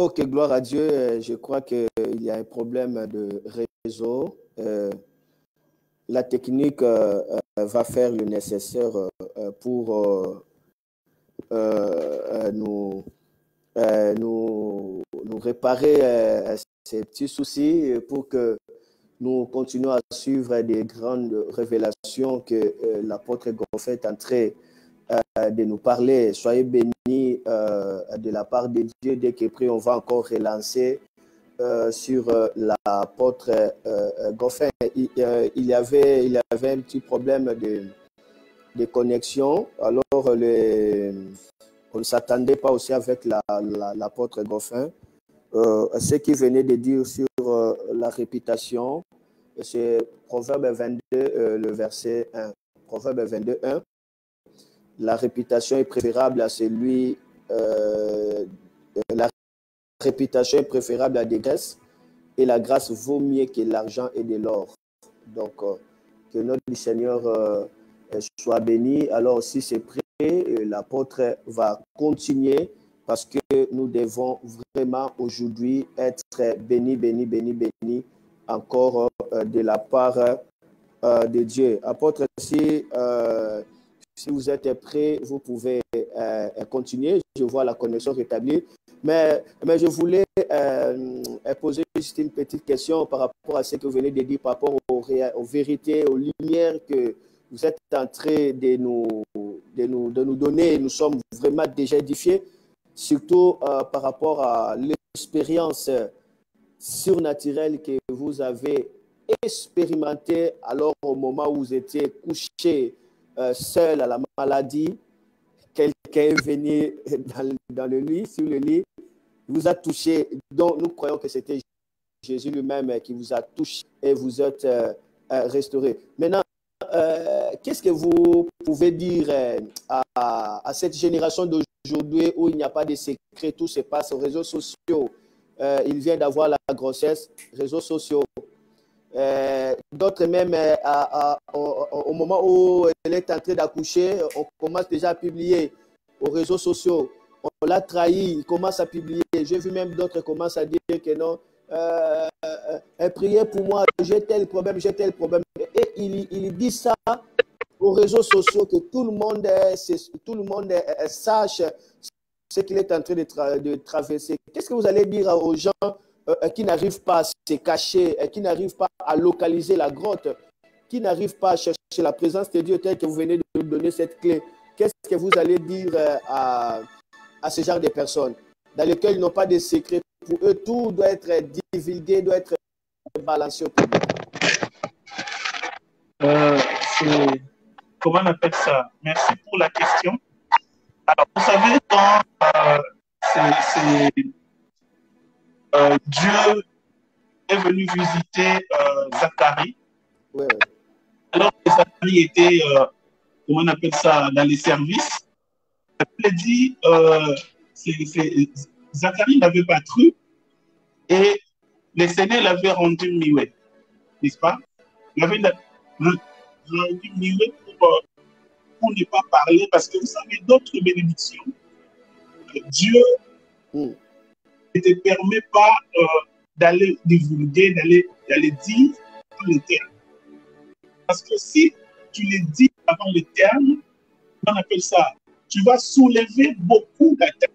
Ok, gloire à Dieu. Je crois qu'il y a un problème de réseau. La technique va faire le nécessaire pour nous réparer ces petits soucis pour que nous continuons à suivre des grandes révélations que l'apôtre Goffin est en train de nous parler. Soyez bénis de la part de Dieu. Dès qu'il prie, on va encore relancer sur l'apôtre Goffin. Il y avait un petit problème de connexion. Alors, on ne s'attendait pas aussi avec l'apôtre Goffin. Ce qu'il venait de dire sur la réputation, c'est Proverbe 22, le verset 1. Proverbe 22, 1. La réputation est préférable à celui... la réputation est préférable à des graisses et la grâce vaut mieux que l'argent et de l'or. Donc, que notre Seigneur soit béni. Alors, si c'est prêt, l'apôtre va continuer parce que nous devons vraiment aujourd'hui être bénis encore de la part de Dieu. Apôtre, si vous êtes prêt, vous pouvez continuer. Je vois la connexion rétablie. Mais je voulais poser juste une petite question par rapport à ce que vous venez de dire, par rapport aux vérités, aux lumières que vous êtes en train de nous donner. Nous sommes vraiment déjà édifiés, surtout par rapport à l'expérience surnaturelle que vous avez expérimentée alors au moment où vous étiez couché seul à la maladie. Quelqu'un est venu dans le lit, sur le lit, vous a touché. Donc, nous croyons que c'était Jésus lui-même qui vous a touché et vous êtes restauré. Maintenant, qu'est-ce que vous pouvez dire à cette génération d'aujourd'hui où il n'y a pas de secret, tout se passe aux réseaux sociaux. Il vient d'avoir la grossesse, réseaux sociaux. D'autres même, au moment où elle est en train d'accoucher, on commence déjà à publier aux réseaux sociaux. On l'a trahi, il commence à publier. J'ai vu même d'autres commencent à dire que non, priez pour moi, j'ai tel problème. Et il dit ça aux réseaux sociaux, que tout le monde sache ce qu'il est en train de traverser. Qu'est-ce que vous allez dire aux gens qui n'arrivent pas à se cacher, qui n'arrivent pas à localiser la grotte, qui n'arrivent pas à chercher la présence de Dieu tel que vous venez de nous donner cette clé? Qu'est-ce que vous allez dire à ce genre de personnes dans lesquelles ils n'ont pas de secret? Pour eux, tout doit être divulgué, doit être balancé au public. Comment on appelle ça? Merci pour la question. Alors, vous savez, quand Dieu est venu visiter Zacharie, ouais. Alors que Zacharie était, comment on appelle ça, dans les services, il dit, Zacharie n'avait pas cru et le Seigneur l'avait rendu muet, n'est-ce pas? Il avait rendu muet pour ne pas parler, parce que vous savez, d'autres bénédictions, Dieu ne te permet pas d'aller divulguer, d'aller dire les termes. Parce que si tu les dis avant les termes, on appelle ça, tu vas soulever beaucoup d'attaques.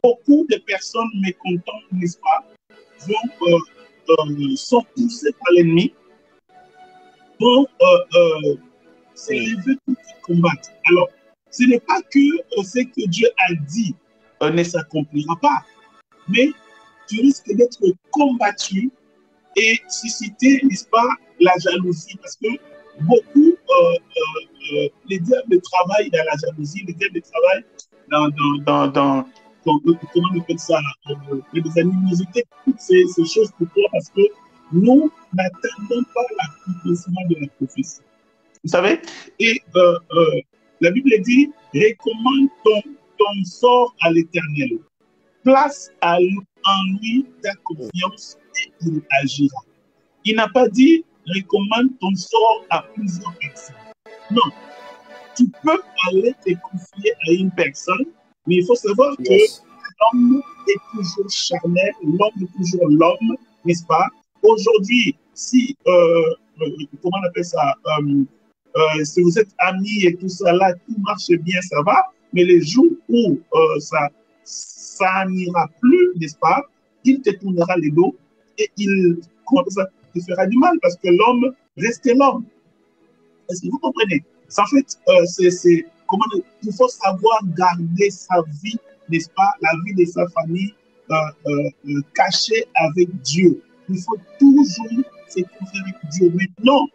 Beaucoup de personnes mécontentes, n'est-ce pas, sont poussées par l'ennemi, vont s'élever pour te combattre. Alors, ce n'est pas que ce que Dieu a dit ne s'accomplira pas, mais tu risques d'être combattu et susciter, n'est-ce pas, la jalousie, parce que beaucoup, les diables travaillent dans la jalousie, les diables travaillent dans comment on appelle ça, les animosités, toutes ces choses. Pourquoi? Parce que nous n'attendons pas l'accomplissement de la prophétie. Vous savez? Et la Bible dit, recommande ton sort à l'Éternel. Place en lui ta confiance et il agira. Il n'a pas dit, recommande ton sort à plusieurs personnes. Non. Tu peux aller te confier à une personne, mais il faut savoir que l'homme est toujours charnel, l'homme est toujours l'homme, n'est-ce pas? Aujourd'hui, si, comment on appelle ça, si vous êtes amis et tout ça, là, tout marche bien, ça va, mais les jours où ça n'ira plus, n'est-ce pas, il te tournera les dos et il, comment ça, te fera du mal parce que l'homme reste l'homme. Est-ce que vous comprenez? En fait, comment il faut savoir garder sa vie, n'est-ce pas, la vie de sa famille cachée avec Dieu. Il faut toujours se confier avec Dieu. Maintenant,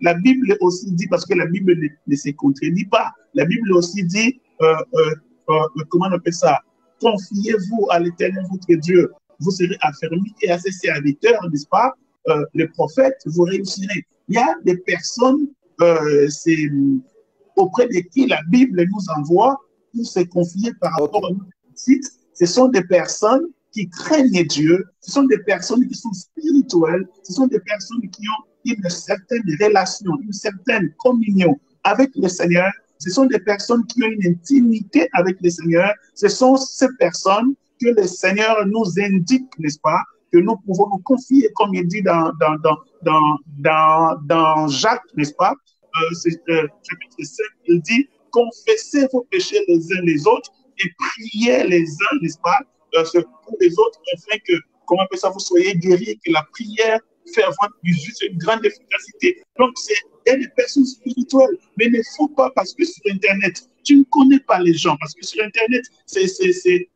la Bible aussi dit, parce que la Bible ne se contredit pas, la Bible aussi dit, comment on appelle ça, confiez-vous à l'Éternel votre Dieu, vous serez affermis et à ses serviteurs, n'est-ce pas, les prophètes, vous réussirez. Il y a des personnes auprès de qui la Bible nous envoie pour se confier par rapport à notre site. Ce sont des personnes qui craignent Dieu, ce sont des personnes qui sont spirituelles, ce sont des personnes qui ont une certaine relation, une certaine communion avec le Seigneur. Ce sont des personnes qui ont une intimité avec le Seigneur. Ce sont ces personnes que le Seigneur nous indique, n'est-ce pas, que nous pouvons nous confier, comme il dit dans Jacques, n'est-ce pas, chapitre 5, il dit, confessez vos péchés les uns les autres et priez les uns, n'est-ce pas, pour les autres, afin que, comment peut ça, vous soyez guéris, que la prière fervente du juste une grande efficacité. Donc, il y a des personnes spirituelles, mais il ne faut pas, parce que sur Internet, tu ne connais pas les gens, parce que sur Internet,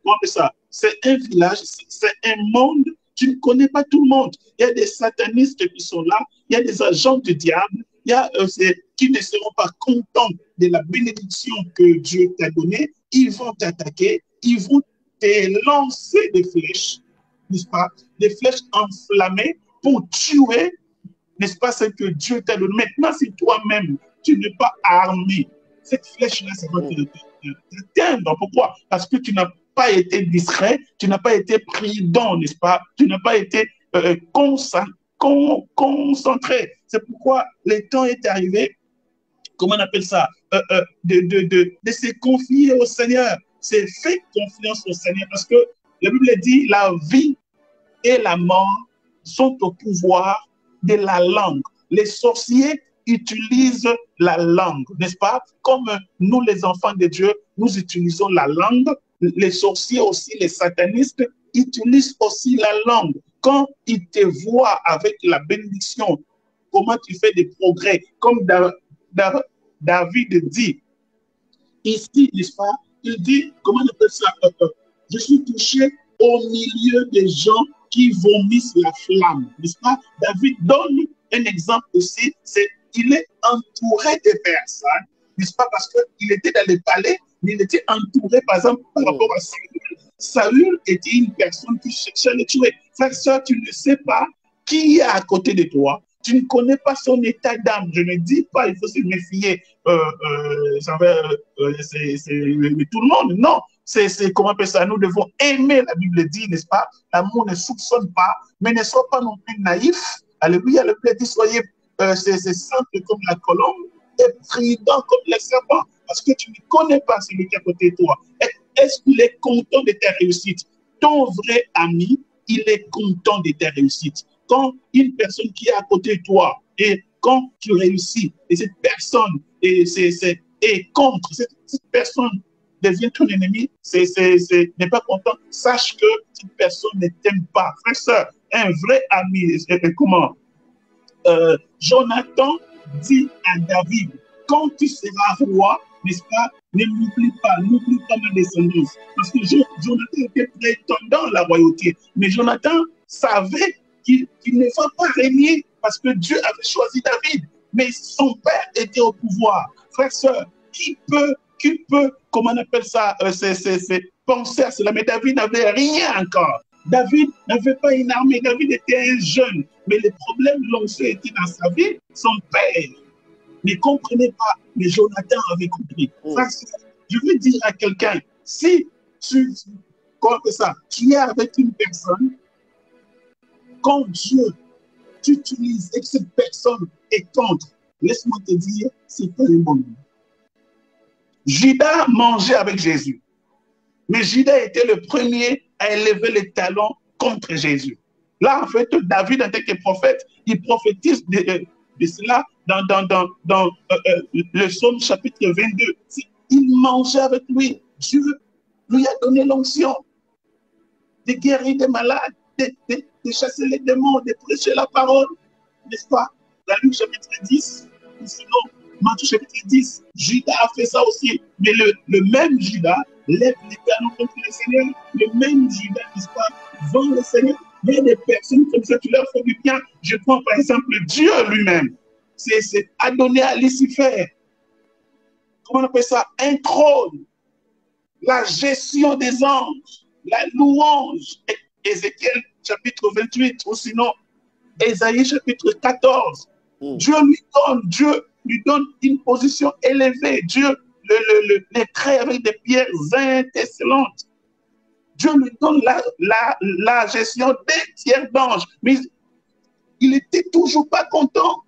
comment ça, c'est un village, c'est un monde, tu ne connais pas tout le monde. Il y a des satanistes qui sont là, il y a des agents du diable, il y a qui ne seront pas contents de la bénédiction que Dieu t'a donnée. Ils vont t'attaquer, ils vont te lancer des flèches, n'est-ce pas? Des flèches enflammées pour tuer, n'est-ce pas, ce que Dieu t'a donné. Maintenant, si toi-même, tu n'es pas armé, cette flèche-là, ça va t'atteindre. Pourquoi? Parce que tu n'as pas été discret, tu n'as pas été prudent, n'est-ce pas? Tu n'as pas été concentré. C'est pourquoi le temps est arrivé, comment on appelle ça, de se confier au Seigneur. C'est fait confiance au Seigneur parce que la Bible dit la vie et la mort sont au pouvoir de la langue. Les sorciers utilisent la langue, n'est-ce pas? Comme nous, les enfants de Dieu, nous utilisons la langue. Les sorciers aussi, les satanistes, utilisent aussi la langue. Quand ils te voient avec la bénédiction, comment tu fais des progrès, comme David dit, ici, n'est-ce pas? Il dit, comment on appelle ça? Je suis touché au milieu des gens qui vomissent la flamme, n'est-ce pas? David donne un exemple aussi, c'est qu'il est entouré de personnes, n'est-ce pas? Parce qu'il était dans les palais, mais il était entouré, par exemple, par rapport à Saül. Saül était une personne qui cherchait à le tuer. Frère, soeur, tu ne sais pas qui est à côté de toi. Tu ne connais pas son état d'âme. Je ne dis pas, il faut se méfier tout le monde. Non, c'est comment on appelle ça. Nous devons aimer, la Bible dit, n'est-ce pas? L'amour ne soupçonne pas, mais ne sois pas non plus naïf. Alléluia, la Bible dit, soyez simple comme la colombe et prudent comme le serpent. Parce que tu ne connais pas celui qui est à côté de toi. Est-ce qu'il est content de ta réussite? Ton vrai ami, il est content de ta réussite. Quand une personne qui est à côté de toi, et quand tu réussis, et cette personne est contre, cette personne devient ton ennemi, n'est pas content, sache que cette personne ne t'aime pas. Frère, soeur, un vrai ami, comment? Jonathan dit à David, quand tu seras roi, n'est-ce pas, n'oublie pas ma descendance. Parce que Jonathan était prétendant à la royauté. Mais Jonathan savait qu'il ne va pas régner parce que Dieu avait choisi David. Mais son père était au pouvoir. Frère, soeur, qui peut, comment on appelle ça, penser à cela? Mais David n'avait rien encore. David n'avait pas une armée. David était un jeune. Mais le problème, l'onction était dans sa vie. Son père ne comprenait pas, mais Jonathan avait compris. Je veux dire à quelqu'un, si tu es avec une personne, quand Dieu t'utilise et que cette personne est contre, laisse-moi te dire, c'est pas un bon. Judas mangeait avec Jésus. Mais Judas était le premier à élever les talons contre Jésus. Là, en fait, David, en tant que prophète, il prophétise de cela dans le psaume chapitre 22. Il mangeait avec lui. Dieu lui a donné l'onction de guérir des malades, de chasser les démons, de prêcher la parole. N'est-ce pas? Dans Luc chapitre 10, sinon, Matthieu chapitre 10, Judas a fait ça aussi. Mais le même Judas lève les talons contre le Seigneur. Le même Judas, n'est-ce pas, vend le Seigneur. Il y a des personnes comme ça, tu leur fais du bien. Je prends par exemple Dieu lui-même. C'est à donner à Lucifer. Comment on appelle ça? Un trône. La gestion des anges. La louange. Ézéchiel chapitre 28. Ou sinon, Ésaïe chapitre 14. Dieu lui donne une position élevée. Dieu les crée avec des pierres intesselantes. Dieu lui donne la gestion des tiers d'anges. Mais il n'était toujours pas content.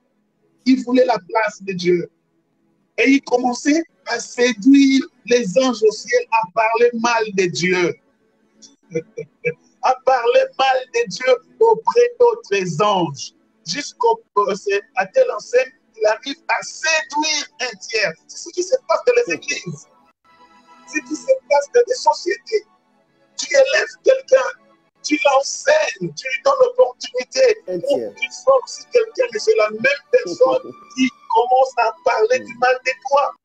Il voulait la place de Dieu. Et il commençait à séduire les anges au ciel, à parler mal de Dieu. À parler mal de Dieu auprès d'autres anges. À telle enseigne, il arrive à séduire un tiers. C'est ce qui se passe dans les églises. C'est ce qui se passe dans des sociétés. Tu élèves quelqu'un, tu l'enseignes, tu lui donnes l'opportunité pour qu'il soit aussi quelqu'un, mais c'est la même personne qui commence à parler du mal de toi.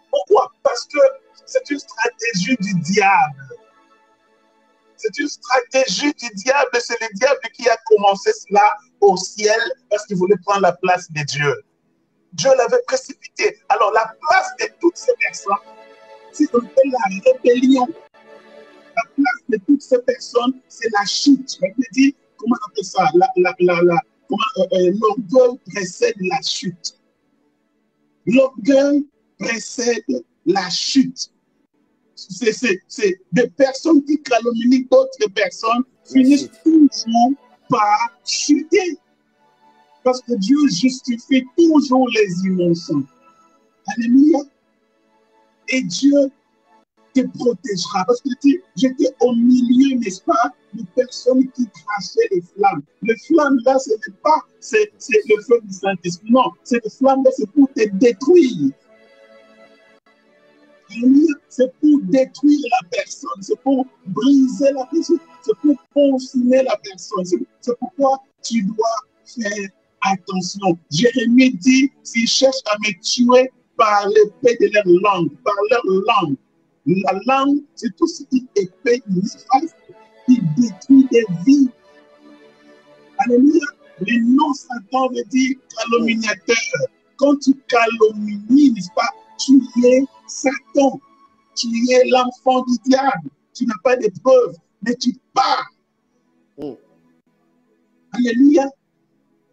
Pourquoi? Parce que c'est une stratégie du diable. C'est une stratégie du diable. C'est le diable qui a commencé cela au ciel parce qu'il voulait prendre la place de Dieu. Dieu l'avait précipité. Alors la place de toutes ces personnes, c'est qu'on appelle la rébellion. La place de toutes ces personnes, c'est la chute. On peut dire, comment on appelle ça? L'orgueil précède la chute. L'orgueil précède la chute. C'est des personnes qui calomnient d'autres personnes finissent toujours par chuter. Parce que Dieu justifie toujours les innocents. Alléluia. Et Dieu te protégera. Parce que j'étais au milieu, n'est-ce pas, de personnes qui crachaient les flammes. Les flammes là, ce n'est pas c'est le feu du Saint-Esprit. Non, c'est les flammes là, c'est pour te détruire. C'est pour détruire la personne, c'est pour briser la personne, c'est pour consumer la personne. C'est pourquoi tu dois faire attention. Jérémie dit, s'ils cherchent à me tuer par l'épée de leur langue, par leur langue. La langue, c'est tout ce qui est épée, qui détruit des vies. Alléluia. Le nom Satan veut dire calomniateur. Quand tu calomnies, n'est-ce pas, tu es Satan. Tu es l'enfant du diable. Tu n'as pas de preuves, mais tu parles. Alléluia.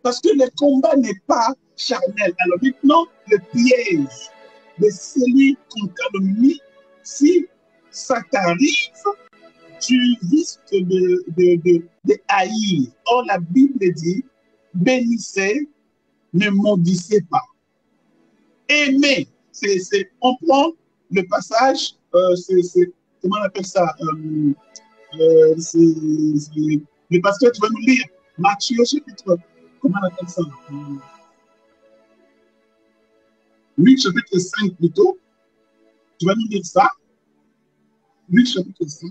Parce que le combat n'est pas charnel. Alors maintenant, le piège de celui qu'on calomnie, si ça t'arrive, tu risques de haïr. Or, la Bible dit, bénissez, ne maudissez pas. Aimez. On prend le passage, comment on appelle ça? Le pasteur, tu vas nous lire Matthieu chapitre, comment on appelle ça? Luc chapitre 5 plutôt. Tu vas nous lire ça. Luc chapitre 5.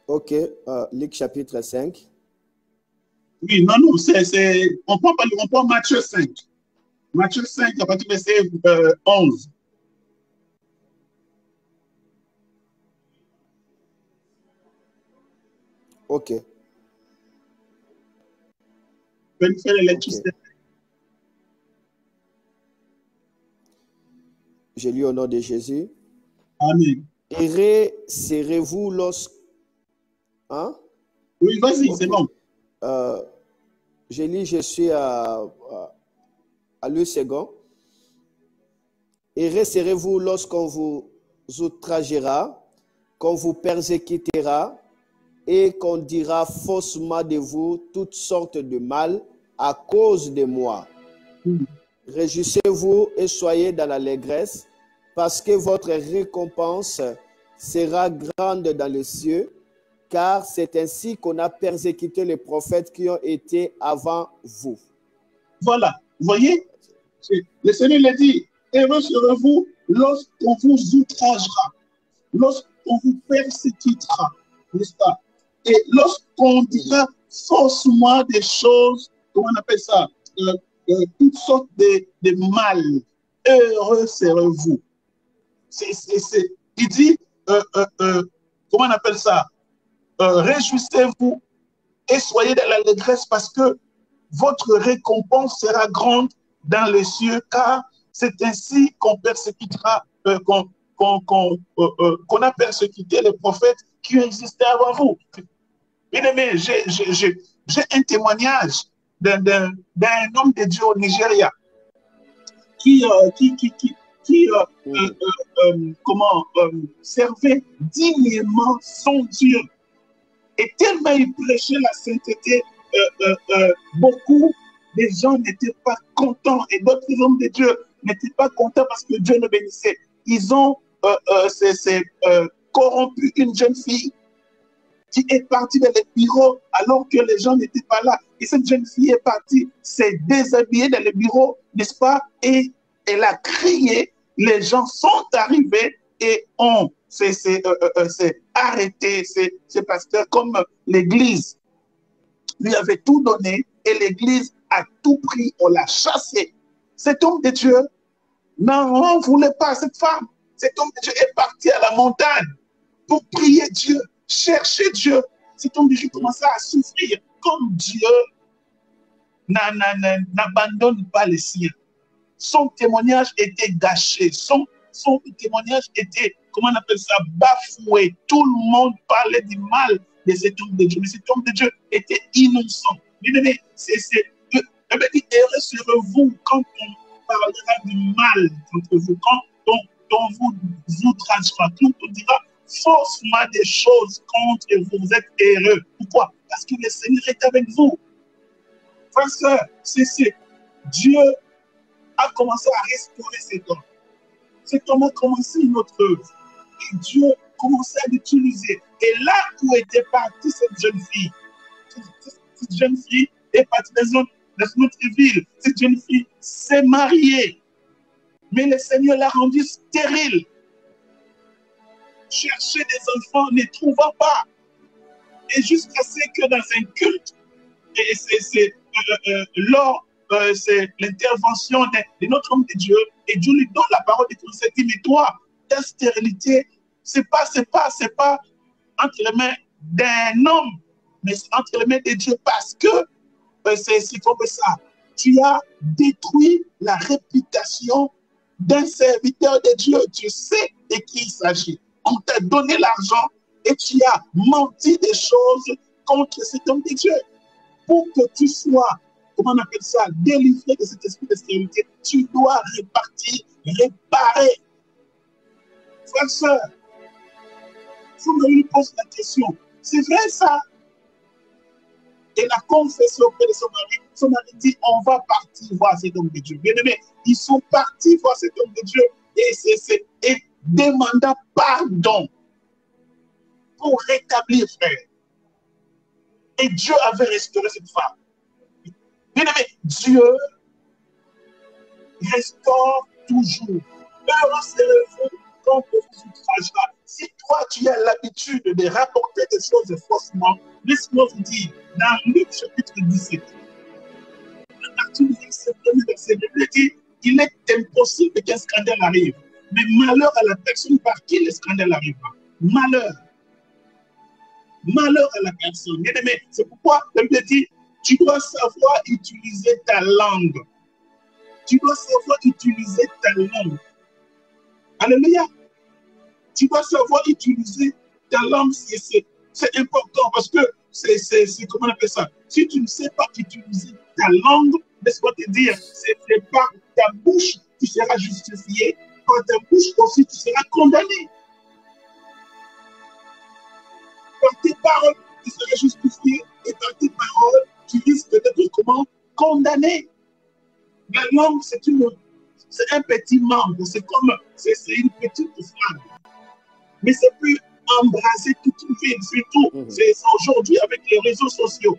Ok, Luc chapitre 5. Oui, non, on prend Matthieu 5. Matthieu 5, à partir du verset 11. Ok. Je vais nous faire la lecture. Okay. Je lis au nom de Jésus. Amen. Errez, serrez-vous lorsque... Hein? Oui, vas-y, c'est bon. Je lis, je suis à l'E second. Heureux serez-vous lorsqu'on vous outragera, qu'on vous persécutera et qu'on dira faussement de vous toutes sortes de mal à cause de moi. Réjouissez-vous et soyez dans l'allégresse, parce que votre récompense sera grande dans les cieux, car c'est ainsi qu'on a persécuté les prophètes qui ont été avant vous. Voilà, vous voyez, le Seigneur l'a dit, heureux serez-vous lorsqu'on vous outragera, lorsqu'on vous persécutera, n'est-ce pas? Et lorsqu'on dira faussement des choses, comment on appelle ça, toutes sortes de mal, heureux serez-vous. Il dit, comment on appelle ça, réjouissez-vous et soyez dans l'allégresse parce que votre récompense sera grande dans les cieux, car c'est ainsi qu'on persécutera, qu'on a persécuté les prophètes qui ont existé avant vous. Bien aimé, j'ai un témoignage d'un homme de Dieu au Nigeria qui servait dignement son Dieu. Et tellement il prêchait la sainteté, beaucoup de gens n'étaient pas contents et d'autres hommes de Dieu n'étaient pas contents parce que Dieu le bénissait. Ils ont corrompu une jeune fille qui est partie dans les bureaux alors que les gens n'étaient pas là. Et cette jeune fille est partie, s'est déshabillée dans les bureaux, n'est-ce pas? Et elle a crié, les gens sont arrivés et ont arrêté ces pasteurs, comme l'Église lui avait tout donné et l'Église a tout pris, on l'a chassé. Cet homme de Dieu n'en voulait pas cette femme. Cet homme de Dieu est parti à la montagne pour prier Dieu, chercher Dieu. Cet homme de Dieu commençait à souffrir comme Dieu n'abandonne pas les siens. Son témoignage était gâché, son témoignage était, comment on appelle ça, bafoué. Tout le monde parlait du mal de cet homme de Dieu, mais cet homme de Dieu était innocent. Bien-aimé, heureux serez-vous quand on parlera du mal contre vous, quand on vous outragera, quand on dira faussement des choses contre vous. Vous êtes heureux. Pourquoi? Parce que le Seigneur est avec vous. Frère, sœur, Dieu a commencé à restaurer cet homme. Cet homme a commencé une autre œuvre. Et Dieu commençait à l'utiliser. Et là où était partie cette jeune fille, cette jeune fille est partie dans notre ville. Cette jeune fille s'est mariée. Mais le Seigneur l'a rendue stérile. Chercher des enfants, ne trouvant pas. Et jusqu'à ce que dans un culte, et c'est l'intervention de notre homme de Dieu, et Dieu lui donne la parole de conseil, dit, mais toi, ta stérilité, c'est pas entre les mains d'un homme, mais entre les mains de Dieu, parce que c'est comme ça. Tu as détruit la réputation d'un serviteur de Dieu. Tu sais de qui il s'agit. On t'a donné l'argent et tu as menti des choses contre cet homme de Dieu. Pour que tu sois, comment on appelle ça, délivré de cet esprit de stérilité, tu dois réparer. Frère, sœur, si on lui pose la question, c'est vrai ça? Elle a confessé auprès de son mari. Son mari dit, on va partir voir cet homme de Dieu. Bien aimé, ils sont partis voir cet homme de Dieu et demandant pardon pour rétablir, frère. Et Dieu avait restauré cette femme. Bien aimé, Dieu restaure toujours. Heureux serez-vous quand on vous outragera. Si toi, tu as l'habitude de rapporter des choses faussement, laisse-moi vous dire, dans Luc chapitre 17, à partir du 27e verset, Bible dit, il est impossible qu'un scandale arrive. Mais malheur à la personne par qui le scandale arrivera. Malheur. Malheur à la personne. Bien aimé, c'est pourquoi la Bible dit, tu dois savoir utiliser ta langue. Tu dois savoir utiliser ta langue. Alléluia. Tu dois savoir utiliser ta langue. C'est important parce que c'est comment on appelle ça. Si tu ne sais pas utiliser ta langue, laisse-moi te dire, c'est par ta bouche que tu seras justifié, par ta bouche aussi, tu seras condamné. Par tes paroles, tu seras justifié, et par tes paroles, tu risques d'être comment? Condamné. La langue, c'est un petit membre, c'est une petite flamme. Mais ça peut embraser toute une ville, surtout c'est aujourd'hui avec les réseaux sociaux.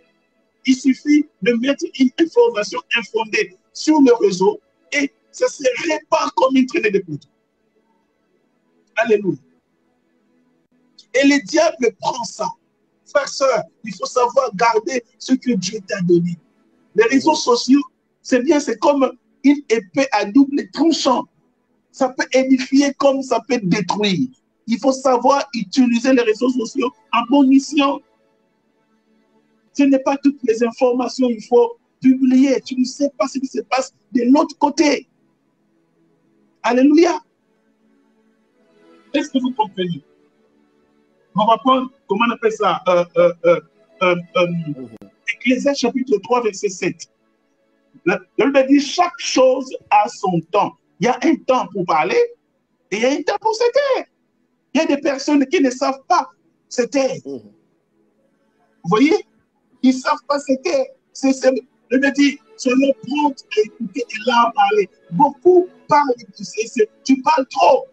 Il suffit de mettre une information infondée sur le réseau et ça se répand comme une traînée de poudre. Alléluia. Et le diable prend ça. Frère, sœur, il faut savoir garder ce que Dieu t'a donné. Les réseaux sociaux, c'est bien, c'est comme une épée à double tranchant. Ça peut édifier comme ça peut détruire. Il faut savoir utiliser les réseaux sociaux en bon escient. Ce n'est pas toutes les informations qu'il faut publier. Tu ne sais pas ce qui se passe de l'autre côté. Alléluia. Est-ce que vous comprenez? On va prendre, comment on appelle ça? Ecclésiaste chapitre 3, verset 7. La Bible dit chaque chose a son temps. Il y a un temps pour parler et il y a un temps pour se taire. Il y a des personnes qui ne savent pas se taire. Vous voyez? Ils ne savent pas se taire. Je me dis, selon prendre à écouter et là parler. Beaucoup parlent, tu parles trop.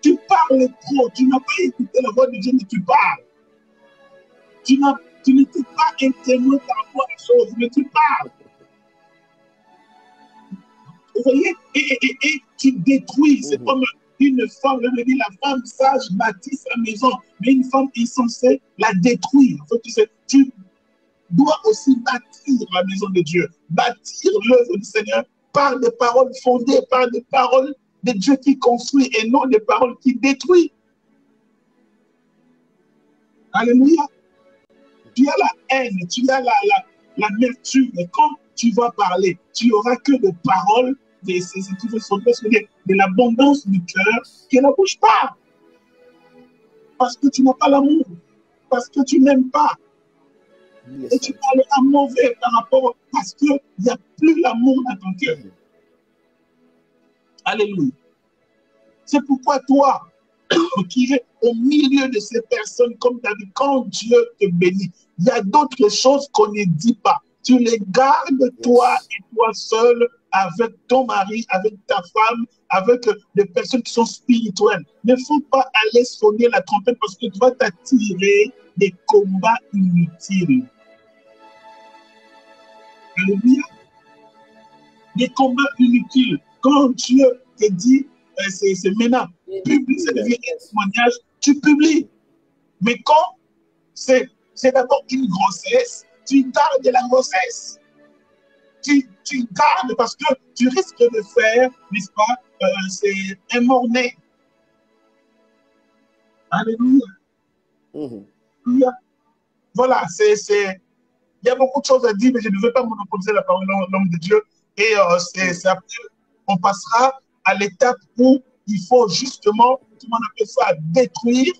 Tu parles trop. Tu n'as pas écouté la voix de Dieu, mais tu parles. Tu n'étais pas un témoin par rapport à la chose, mais tu parles. Vous voyez? Et tu détruis. C'est comme une femme, je me dis, la femme sage bâtit sa maison, mais une femme insensée la détruit. En fait, tu dois aussi bâtir la maison de Dieu, bâtir l'œuvre du Seigneur par des paroles fondées, par des paroles de Dieu qui construit et non des paroles qui détruisent. Alléluia. Tu as la haine, tu as l'amertume. Et quand tu vas parler, tu n'auras que des paroles, de l'abondance du cœur qui ne bouge pas. Parce que tu n'as pas l'amour. Parce que tu n'aimes pas. Et tu parleras mauvais par rapport, parce qu'il n'y a plus l'amour dans ton cœur. Alléluia. C'est pourquoi toi, qui es au milieu de ces personnes, comme David, quand Dieu te bénit, il y a d'autres choses qu'on ne dit pas. Tu les gardes, toi et toi seul, avec ton mari, avec ta femme, avec des personnes qui sont spirituelles. Il ne faut pas aller sonner la trompette parce que tu vas t'attirer des combats inutiles. Alléluia. Des combats inutiles. Quand Dieu te dit, c'est maintenant, publie, ça devient un témoignage, tu publies. Mais quand c'est d'abord une grossesse, tu gardes la grossesse. Tu gardes parce que tu risques de faire, n'est-ce pas, c'est un mort-né. Alléluia. Voilà, il y a beaucoup de choses à dire, mais je ne veux pas monopoliser la parole de l'homme de Dieu. Et après, on passera à l'étape où il faut justement, comment on appelle ça, détruire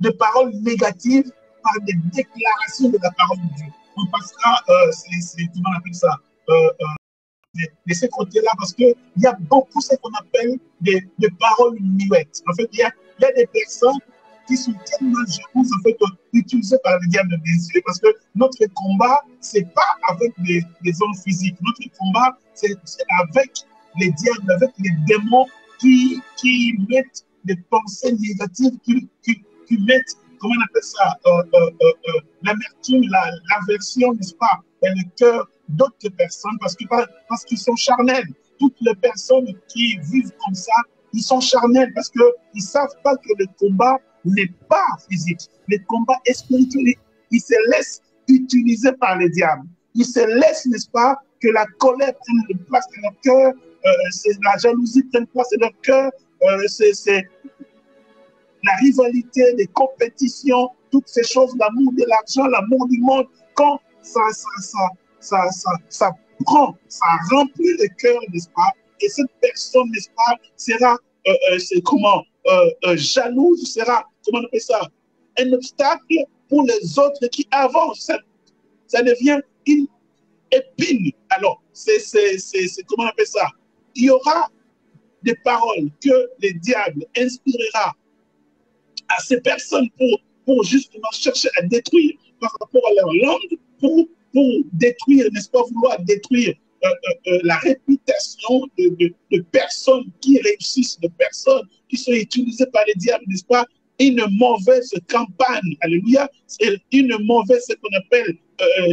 des paroles négatives par des déclarations de la parole de Dieu. On passera, comment on appelle ça, de ce côté-là, parce qu'il y a beaucoup ce qu'on appelle des paroles muettes. En fait, il y a des personnes qui sont tellement jalouses, en fait, utilisées par le diable de parce que notre combat, c'est pas avec des hommes physiques. Notre combat, c'est avec les diables, avec les démons qui mettent des pensées négatives, qui mettent, comment on appelle ça, l'amertume, l'aversion, n'est-ce pas, dans le cœur d'autres personnes, parce qu'ils sont charnels. Toutes les personnes qui vivent comme ça, ils sont charnels parce qu'ils ne savent pas que le combat n'est pas physique. Le combat est spirituel. Ils se laissent utiliser par les diables. Ils se laissent, n'est-ce pas, que la colère prenne place dans leur cœur, la jalousie prenne place dans leur cœur, c'est la rivalité, les compétitions, toutes ces choses, l'amour de l'argent, l'amour du monde, quand ça prend, ça remplit le cœur, n'est-ce pas? Et cette personne, n'est-ce pas, sera, jalouse, sera, comment on appelle ça, un obstacle pour les autres qui avancent. Ça devient une épine. Alors, comment on appelle ça? Il y aura des paroles que le diable inspirera à ces personnes pour justement chercher à détruire par rapport à leur langue, pour détruire, n'est-ce pas, vouloir détruire la réputation de personnes qui réussissent, de personnes qui sont utilisées par les diables, n'est-ce pas? Une mauvaise campagne, alléluia, c'est une mauvaise, ce qu'on appelle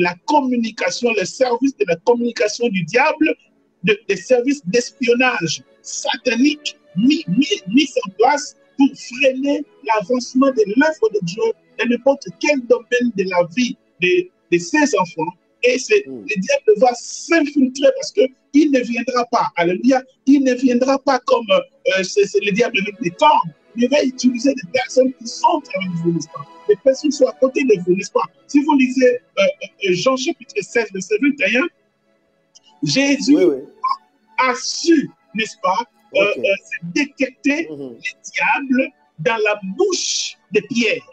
la communication, le service de la communication du diable, des services d'espionnage satanique mis en place pour freiner l'avancement de l'œuvre de Dieu dans n'importe quel domaine de la vie de ses enfants. Et le diable va s'infiltrer parce qu'il ne viendra pas, alléluia, il ne viendra pas comme c'est le diable avec des cornes. Il va utiliser des personnes qui sont avec vous, n'est-ce pas? Des personnes qui sont à côté de vous, n'est-ce pas? Si vous lisez Jean chapitre 16, verset 21, Jésus a su, n'est-ce pas, détecter les diables dans la bouche de Pierre.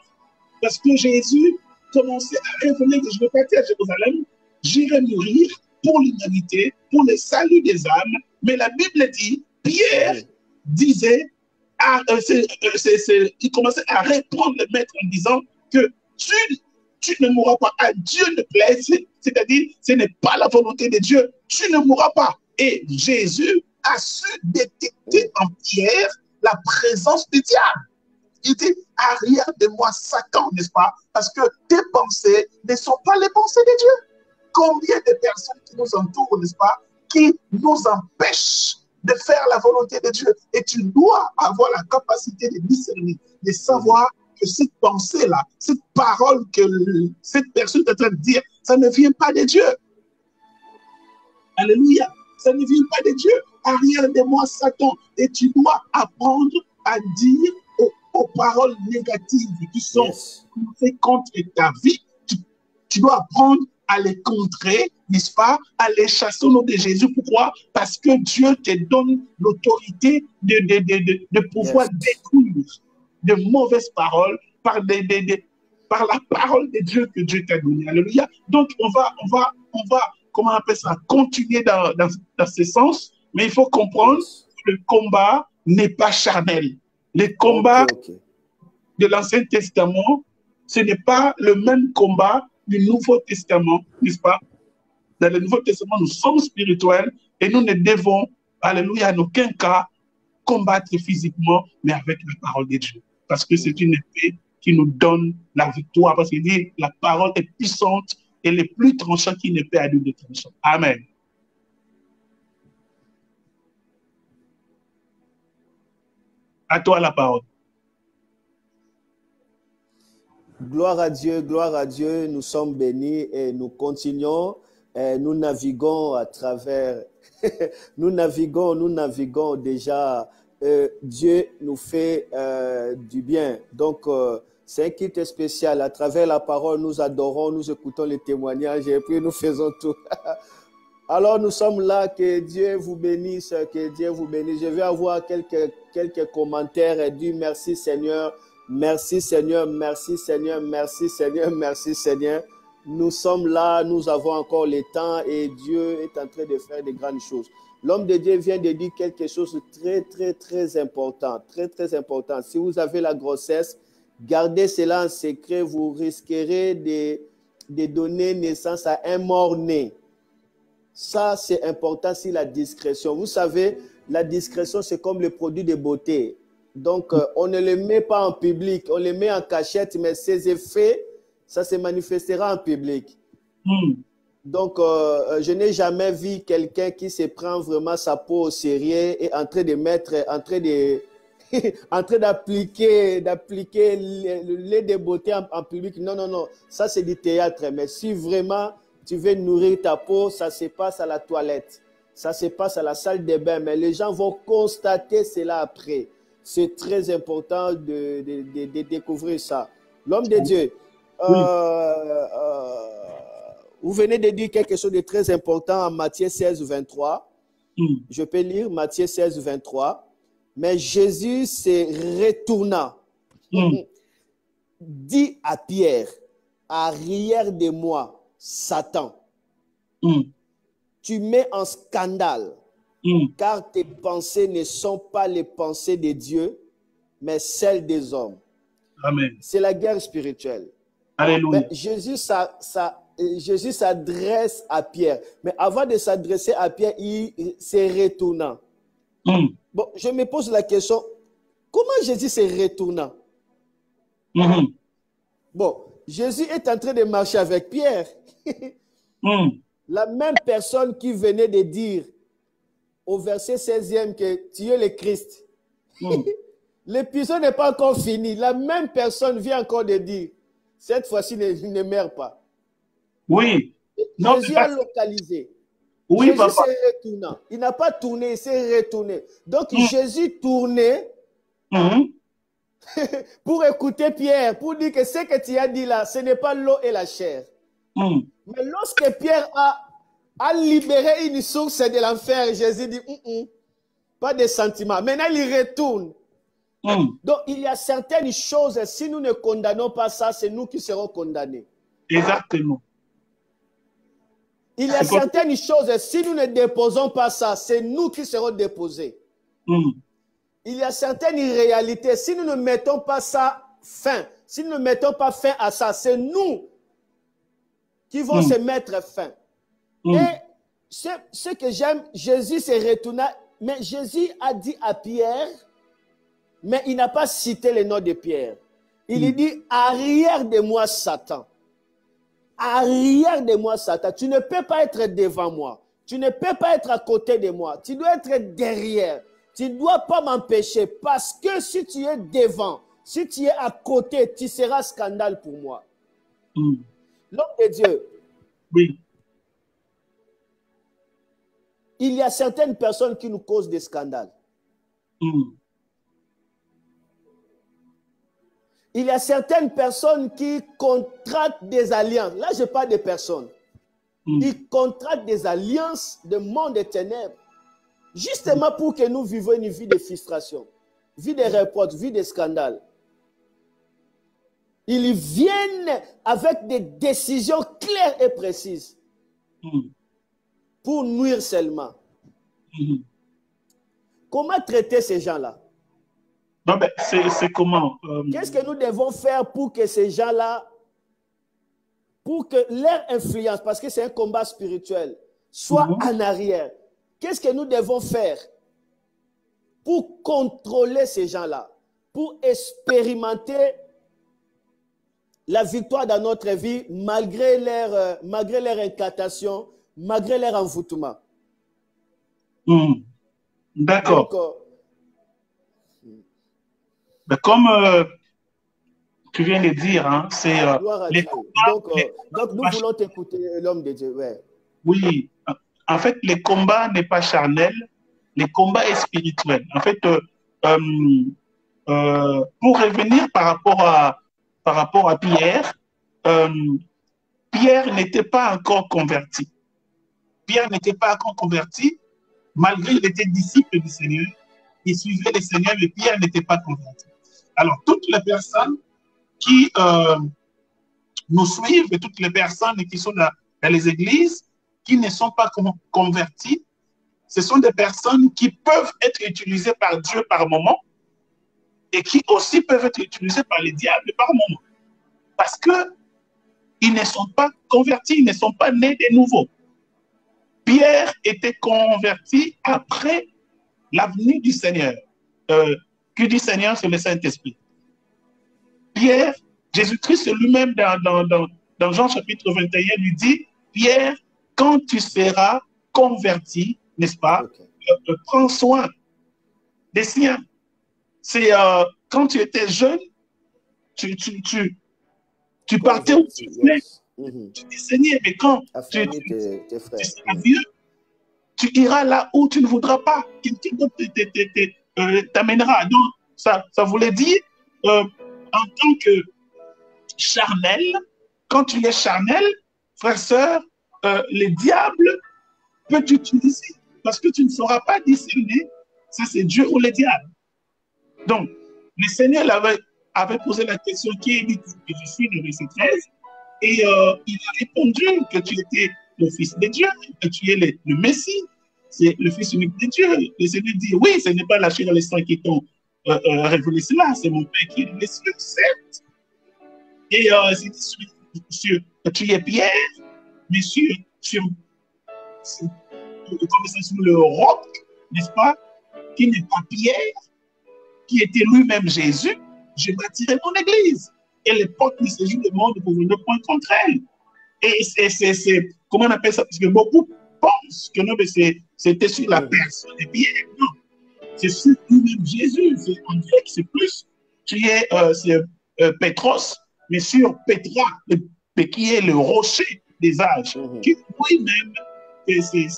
Parce que Jésus commençait à révéler que je vais partir à Jérusalem, j'irai mourir pour l'humanité, pour le salut des âmes. Mais la Bible dit, Pierre disait, il commençait à répondre le maître en disant que tu ne mourras pas, à Dieu ne plaise, c'est-à-dire ce n'est pas la volonté de Dieu, tu ne mourras pas. Et Jésus a su détecter en Pierre la présence du diable. Il dit, arrière de moi Satan, n'est-ce pas? Parce que tes pensées ne sont pas les pensées de Dieu. Combien de personnes qui nous entourent, n'est-ce pas, qui nous empêchent de faire la volonté de Dieu. Et tu dois avoir la capacité de discerner, de savoir que cette pensée-là, cette parole que cette personne est en train de dire, ça ne vient pas de Dieu. Alléluia. Ça ne vient pas de Dieu. Arrière de moi, Satan. Et tu dois apprendre à dire aux paroles négatives qui sont contre ta vie. Tu dois apprendre à les contrer, n'est-ce pas, à les chasser au nom de Jésus. Pourquoi? Parce que Dieu te donne l'autorité de pouvoir détruire de mauvaises paroles par la parole de Dieu que Dieu t'a donnée. Alléluia. Donc, on va, comment on appelle ça, continuer dans ce sens, mais il faut comprendre que le combat n'est pas charnel. Le combat de l'Ancien Testament, ce n'est pas le même combat du Nouveau Testament, n'est-ce pas? Dans le Nouveau Testament, nous sommes spirituels et nous ne devons, alléluia, en aucun cas combattre physiquement, mais avec la parole de Dieu. Parce que c'est une épée qui nous donne la victoire. Parce qu'il dit, la parole est puissante et elle est plus tranchante qu'une épée à double tranchant. Amen. À toi la parole. Gloire à Dieu, nous sommes bénis et nous continuons, nous naviguons à travers, nous naviguons déjà, Dieu nous fait du bien. Donc, c'est un kit spécial. À travers la parole, nous adorons, nous écoutons les témoignages et puis nous faisons tout. Alors, nous sommes là, que Dieu vous bénisse, que Dieu vous bénisse. Je vais avoir quelques commentaires et dire merci Seigneur. Merci Seigneur, merci Seigneur, merci Seigneur, merci Seigneur. Nous sommes là, nous avons encore le temps et Dieu est en train de faire de grandes choses. L'homme de Dieu vient de dire quelque chose de très important, très important. Si vous avez la grossesse, gardez cela en secret, vous risquerez de donner naissance à un mort-né. Ça, c'est important, c'est la discrétion. Vous savez, la discrétion, c'est comme le produit de beauté. Donc, on ne le met pas en public, on le met en cachette, mais ses effets, ça se manifestera en public. Donc, je n'ai jamais vu quelqu'un qui se prend vraiment sa peau au sérieux et en train de mettre, en train d'appliquer le lait de beauté en public. Non, ça c'est du théâtre. Mais si vraiment tu veux nourrir ta peau, ça se passe à la toilette, ça se passe à la salle de bain, mais les gens vont constater cela après. C'est très important de découvrir ça. L'homme de Dieu, vous venez de dire quelque chose de très important en Matthieu 16, 23. Je peux lire Matthieu 16, 23. Mais Jésus se retourna, dit à Pierre, arrière de moi, Satan. tu mets en scandale, car tes pensées ne sont pas les pensées de Dieu, mais celles des hommes. Amen. C'est la guerre spirituelle. Alléluia. Mais Jésus s'adresse à Pierre. Mais avant de s'adresser à Pierre, il s'est retournant. Bon, je me pose la question, comment Jésus s'est retournant? Bon, Jésus est en train de marcher avec Pierre. La même personne qui venait de dire au verset 16e que tu es le Christ. L'épisode n'est pas encore fini. La même personne vient encore de dire, cette fois-ci, ne meurt pas. Oui. Non, Jésus a localisé. Oui, Jésus papa. s'est retourné. Il n'a pas tourné, il s'est retourné. Donc, Jésus tournait pour écouter Pierre, pour dire que ce que tu as dit là, ce n'est pas l'eau et la chair. Mais lorsque Pierre a libéré une source de l'enfer, Jésus dit, pas de sentiments. Maintenant, il retourne. Donc, il y a certaines choses, si nous ne condamnons pas ça, c'est nous qui serons condamnés. Exactement. Il y a certaines choses, si nous ne déposons pas ça, c'est nous qui serons déposés. Il y a certaines réalités, si nous ne mettons pas ça fin, si nous ne mettons pas fin à ça, c'est nous qui vont se mettre fin. Et ce que j'aime, Jésus s'est retourné, mais Jésus a dit à Pierre, mais il n'a pas cité le nom de Pierre. Il dit, arrière de moi, Satan. Arrière de moi, Satan. Tu ne peux pas être devant moi. Tu ne peux pas être à côté de moi. Tu dois être derrière. Tu ne dois pas m'empêcher parce que si tu es devant, si tu es à côté, tu seras scandale pour moi. L'homme de Dieu. Oui. Il y a certaines personnes qui nous causent des scandales. Il y a certaines personnes qui contractent des alliances. Là, je parle de personnes. Ils contractent des alliances de monde des ténèbres. Justement pour que nous vivions une vie de frustration, vie de reproches, vie de scandales. Ils viennent avec des décisions claires et précises pour nuire seulement. Comment traiter ces gens-là? Non, mais c'est comment Qu'est-ce que nous devons faire pour que ces gens-là, pour que leur influence, parce que c'est un combat spirituel, soit en arrière? Qu'est-ce que nous devons faire pour contrôler ces gens-là, pour expérimenter la victoire dans notre vie malgré leur incantation, malgré leur envoûtement? D'accord. Comme tu viens de dire, hein, c'est donc nous voulons t'écouter, l'homme de Dieu. Ouais. Oui, en fait, le combat n'est pas charnel, le combat est spirituel. En fait, pour revenir par rapport à Pierre, Pierre n'était pas encore converti. Pierre n'était pas encore converti, malgré qu'il était disciple du Seigneur. Il suivait le Seigneur, mais Pierre n'était pas converti. Alors, toutes les personnes qui nous suivent et toutes les personnes qui sont dans les églises, qui ne sont pas converties, ce sont des personnes qui peuvent être utilisées par Dieu par moment et qui aussi peuvent être utilisées par les diables par moment. Parce qu'ils ne sont pas convertis, ils ne sont pas nés de nouveau. Pierre était converti après la venue du Seigneur. Qui dit Seigneur, c'est le Saint-Esprit. Pierre, Jésus-Christ lui-même dans Jean chapitre 21 lui dit, Pierre, quand tu seras converti, n'est-ce pas, prends soin des siens. C'est quand tu étais jeune, tu partais où tu voulais. Tu dis Seigneur, mais quand tu seras vieux, tu iras là où tu ne voudras pas. Quelqu'un d'autre t'amènera. Donc, ça voulait dire, en tant que charnel, quand tu es charnel, frère, sœur, le diable peut t'utiliser parce que tu ne sauras pas discerner ça c'est Dieu ou le diable. Donc, le Seigneur avait posé la question qui est dit que je suis le verset 13 et il a répondu que tu étais le Fils de Dieu, que tu es le Messie, c'est le Fils unique de Dieu. Le Seigneur dit, oui, ce n'est pas la chair et le sang qui t'ont révélé cela, c'est mon Père qui est dans les cieux, certes. Et tu es Pierre, mais comme ça, sur le roc, n'est-ce pas, qui n'est pas Pierre, qui était lui-même Jésus, je bâtirai mon église. Et les portes de ce jour du monde ne pourront point contre elle. Et c'est, comment on appelle ça? Parce que beaucoup pensent que non, mais c'était sur la personne de Pierre. Non, c'est sur lui-même Jésus. En grec, c'est plus. Tu es Pétros, mais sur Pétra, qui est le rocher des âges, qui lui-même, c'est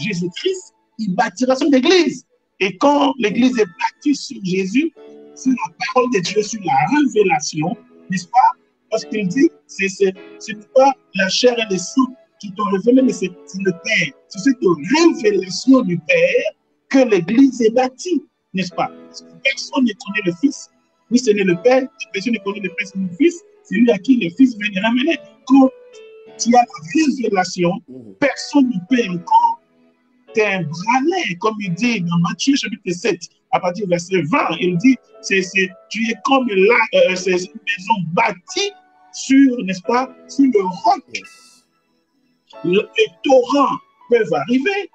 Jésus-Christ, il bâtira son église. Et quand l'église est bâtie sur Jésus, sur la parole de Dieu, sur la révélation, n'est-ce pas? Parce qu'il dit, ce n'est pas la chair et le sang qui t'ont révélé, mais c'est le Père. C'est cette révélation du Père que l'église est bâtie, n'est-ce pas? Parce que personne ne connaît le Fils. Oui, ce n'est le Père, personne ne connaît le Père, c'est le Fils, c'est lui à qui le Fils vient de ramener. Quand il y a la révélation, personne ne peut encore t'embraler, comme il dit dans Matthieu chapitre 7, à partir du verset 20, il dit, tu es comme là, c'est une maison bâtie sur, n'est-ce pas, sur le roc. Les torrents peuvent arriver,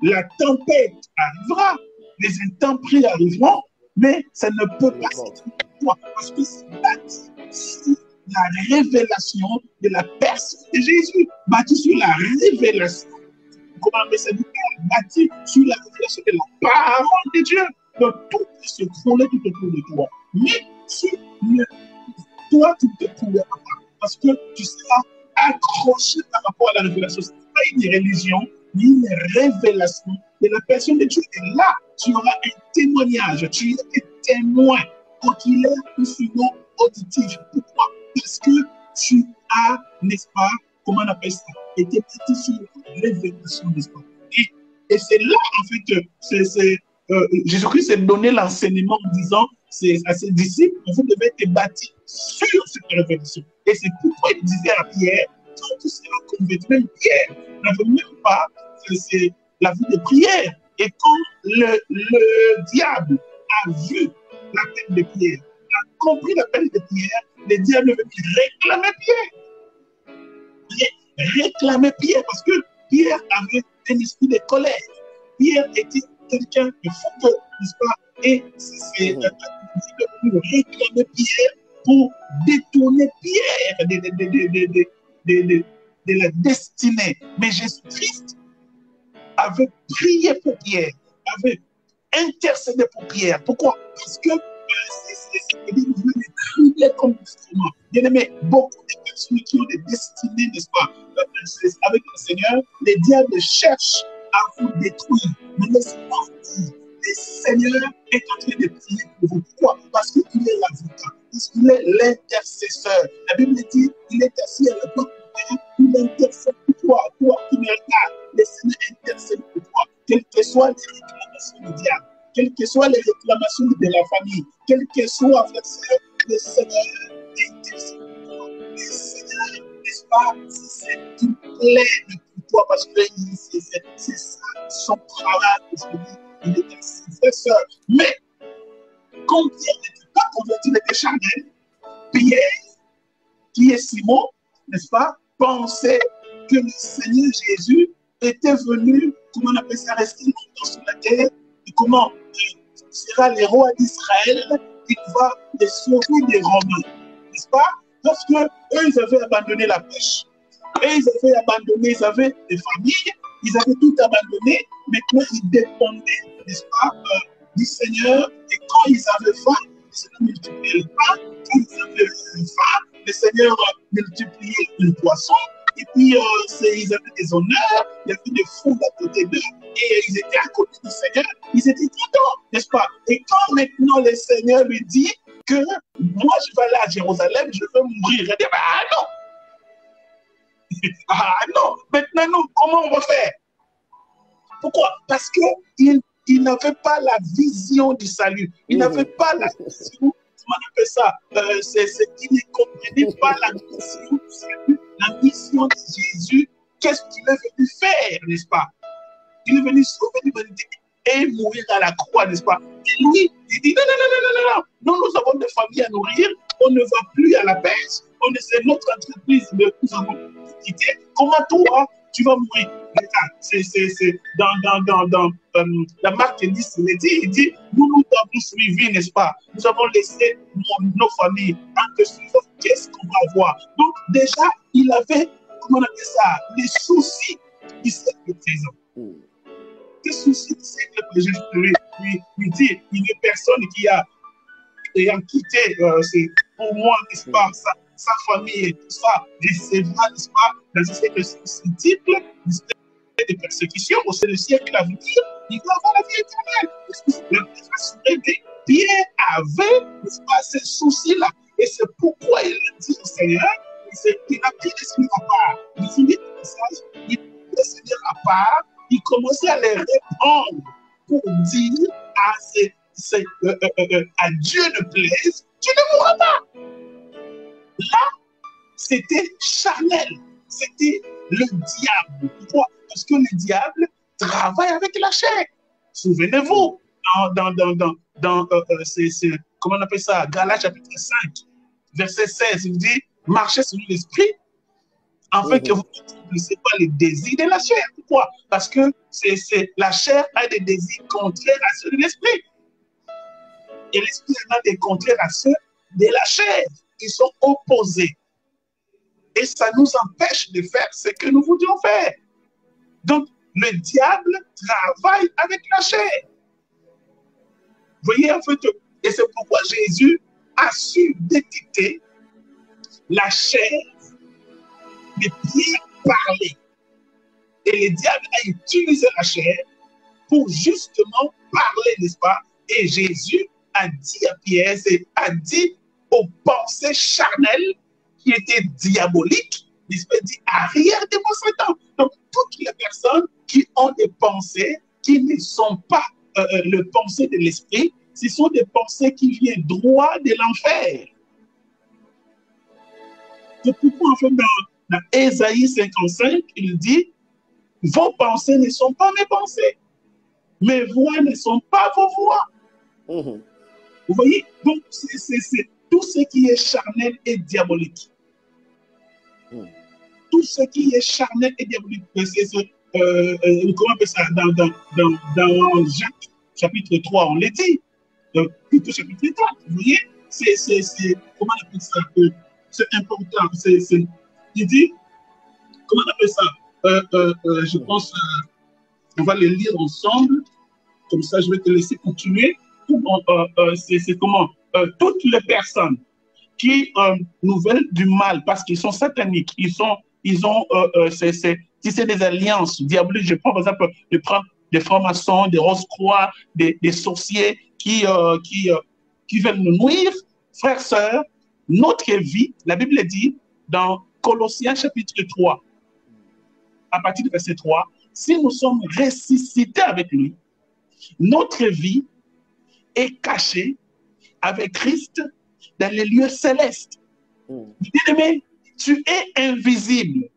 la tempête arrivera, les intempéries arriveront, mais ça ne peut pas se faire parce que c'est bâti sur la révélation de la personne de Jésus, bâti sur la révélation. Comment on appelle ça? Bâti sur la révélation de la parole de Dieu. Donc tout peut se crouler tout autour de toi. Mais si toi, tu ne te crouleras pas, parce que tu seras accroché par rapport à la révélation. Ce n'est pas une religion, mais une révélation de la personne de Dieu. Et là, tu auras un témoignage, tu es témoin, oculaire ou sinon auditif. Pourquoi? Parce que tu as, n'est-ce pas, comment on appelle ça, été bâti sur la révélation, n'est-ce pas? Et c'est là, en fait, Jésus-Christ s'est donné l'enseignement en disant à ses disciples, vous devez être bâtis sur cette révélation. Et c'est pourquoi il disait à Pierre, quand tu seras converti, même Pierre n'avait même pas la vie de prière. Et quand le diable a vu la peine de Pierre, a compris la peine de Pierre, le diable veut réclamer Pierre. Réclamer Pierre, parce que Pierre avait un esprit de colère. Pierre était quelqu'un de fou, n'est-ce pas? Et c'est pour réclamer Pierre, pour détourner Pierre de la destinée. Mais Jésus-Christ avait prié pour Pierre, avait intercédé pour Pierre. Pourquoi? Parce que il est comme instrument. Bien aimé, beaucoup de personnes qui ont des destinées, n'est-ce pas, avec le Seigneur, les diables cherchent à vous détruire. Mais laissez-moi vous dire, le Seigneur est en train de prier pour vous. Pourquoi? Parce qu'il est l'avocat, parce qu'il est l'intercesseur. La Bible dit, il est assis à la droite du Père, il intercède pour toi, toi qui me regardes. Le Seigneur intercède pour toi, quelles que soient les réclamations du diable, quelles que soient les réclamations de la famille, quelles que soient, le Seigneur intercède pour toi. Le Seigneur, n'est-ce pas, c'est une plaide pour toi, parce que c'est ça son travail aujourd'hui. Il est intercesseur. Mais quand Pierre n'était pas converti, il était charnel. Pierre, qui est Simon, n'est-ce pas, pensait que le Seigneur Jésus était venu, comment on appelle ça, rester longtemps sur la terre, et comment il sera le roi d'Israël, il va les sauver des Romains, n'est-ce pas? Parce que eux, ils avaient abandonné la pêche, eux, ils avaient abandonné, ils avaient des familles, ils avaient tout abandonné, maintenant ils dépendaient, n'est-ce pas, du Seigneur, et quand ils avaient faim, le Seigneur multipliait le pain, quand ils avaient faim, le Seigneur multipliait le poisson, et puis ils avaient des honneurs, il y avait des fous à côté d'eux, et ils étaient à côté du Seigneur, ils étaient contents, n'est-ce pas? Et quand maintenant le Seigneur lui dit que moi je vais aller à Jérusalem, je vais mourir, il dit, ah non! Ah non, maintenant nous, comment on va faire? Pourquoi? Parce qu'il n'avait pas la vision du salut. Il n'avait pas la vision, comment on appelle ça? Il ne comprenait pas la mission du salut, la mission de Jésus qu'est-ce qu'il est venu faire, n'est-ce pas? Il est venu sauver l'humanité et mourir à la croix, n'est-ce pas? Et lui, il dit non, non, non, non, non, non, non, nous avons des familles à nourrir, on ne va plus à la pêche, c'est notre entreprise, nous avons quitté. Comment toi, tu vas mourir? C'est dans la marque 10, il dit, nous avons suivi, n'est-ce pas? Nous avons laissé nos familles en te suivant, qu'est-ce qu'on va avoir? Donc déjà, il avait, comment on appelle ça, les soucis du siècle présent. Les soucis du siècle présent, je lui dis, une personne qui a ayant quitté, pour moi, n'est-ce pas, sa famille et tout ça, recevra, n'est-ce pas, dans ce siècle multiple, des persécutions, au sein du siècle à venir, il va avoir la vie éternelle. Pierre avait, n'est-ce pas, ces soucis-là. Et c'est pourquoi il a dit au Seigneur, il a pris l'Esprit à part. Il finit le message, il prit le Seigneur à part, il commençait à les répondre pour dire à Dieu ne plaise, tu ne mourras pas. Là, c'était charnel, c'était le diable. Pourquoi? Parce que le diable travaille avec la chair. Souvenez-vous, comment on appelle ça? Galates chapitre 5, verset 16, il dit, marchez selon l'esprit, afin que vous ne puissiez pas les désirs de la chair. Pourquoi? Parce que la chair a des désirs contraires à ceux de l'esprit. Et l'esprit a des contraires à ceux de la chair. Ils sont opposés. Et ça nous empêche de faire ce que nous voulions faire. Donc, le diable travaille avec la chair. Vous voyez, en fait, et c'est pourquoi Jésus a su détecter la chair de Pierre parler. Et le diable a utilisé la chair pour justement parler, n'est-ce pas? Et Jésus a dit à Pierre, a dit aux pensées charnelles qui étaient diaboliques, il dit arrière de mon Satan. Donc, toutes les personnes qui ont des pensées qui ne sont pas le pensée de l'esprit, ce sont des pensées qui viennent droit de l'enfer. C'est pourquoi, en fait, dans Ésaïe 55, il dit vos pensées ne sont pas mes pensées, mes voix ne sont pas vos voix. Vous voyez? Donc, c'est tout ce qui est charnel et diabolique. Tout ce qui est charnel et diabolique. Comment on appelle ça? Dans Jacques, chapitre 3, on l'a dit. Plutôt chapitre 4. Vous voyez? Comment on appelle ça? C'est important. Il dit, comment on appelle ça? Je pense, on va les lire ensemble. Comme ça, je vais te laisser continuer. C'est comment? Toutes les personnes qui nous veulent du mal parce qu'ils sont sataniques, ils ont tissé des alliances diaboliques. Je prends par exemple, je prends des francs-maçons, des rose-croix, des sorciers qui veulent nous nuire. Frères, sœurs, notre vie, la Bible dit dans Colossiens chapitre 3, à partir du verset 3, si nous sommes ressuscités avec lui, notre vie est cachée avec Christ dans les lieux célestes. Bien-aimé, tu es invisible.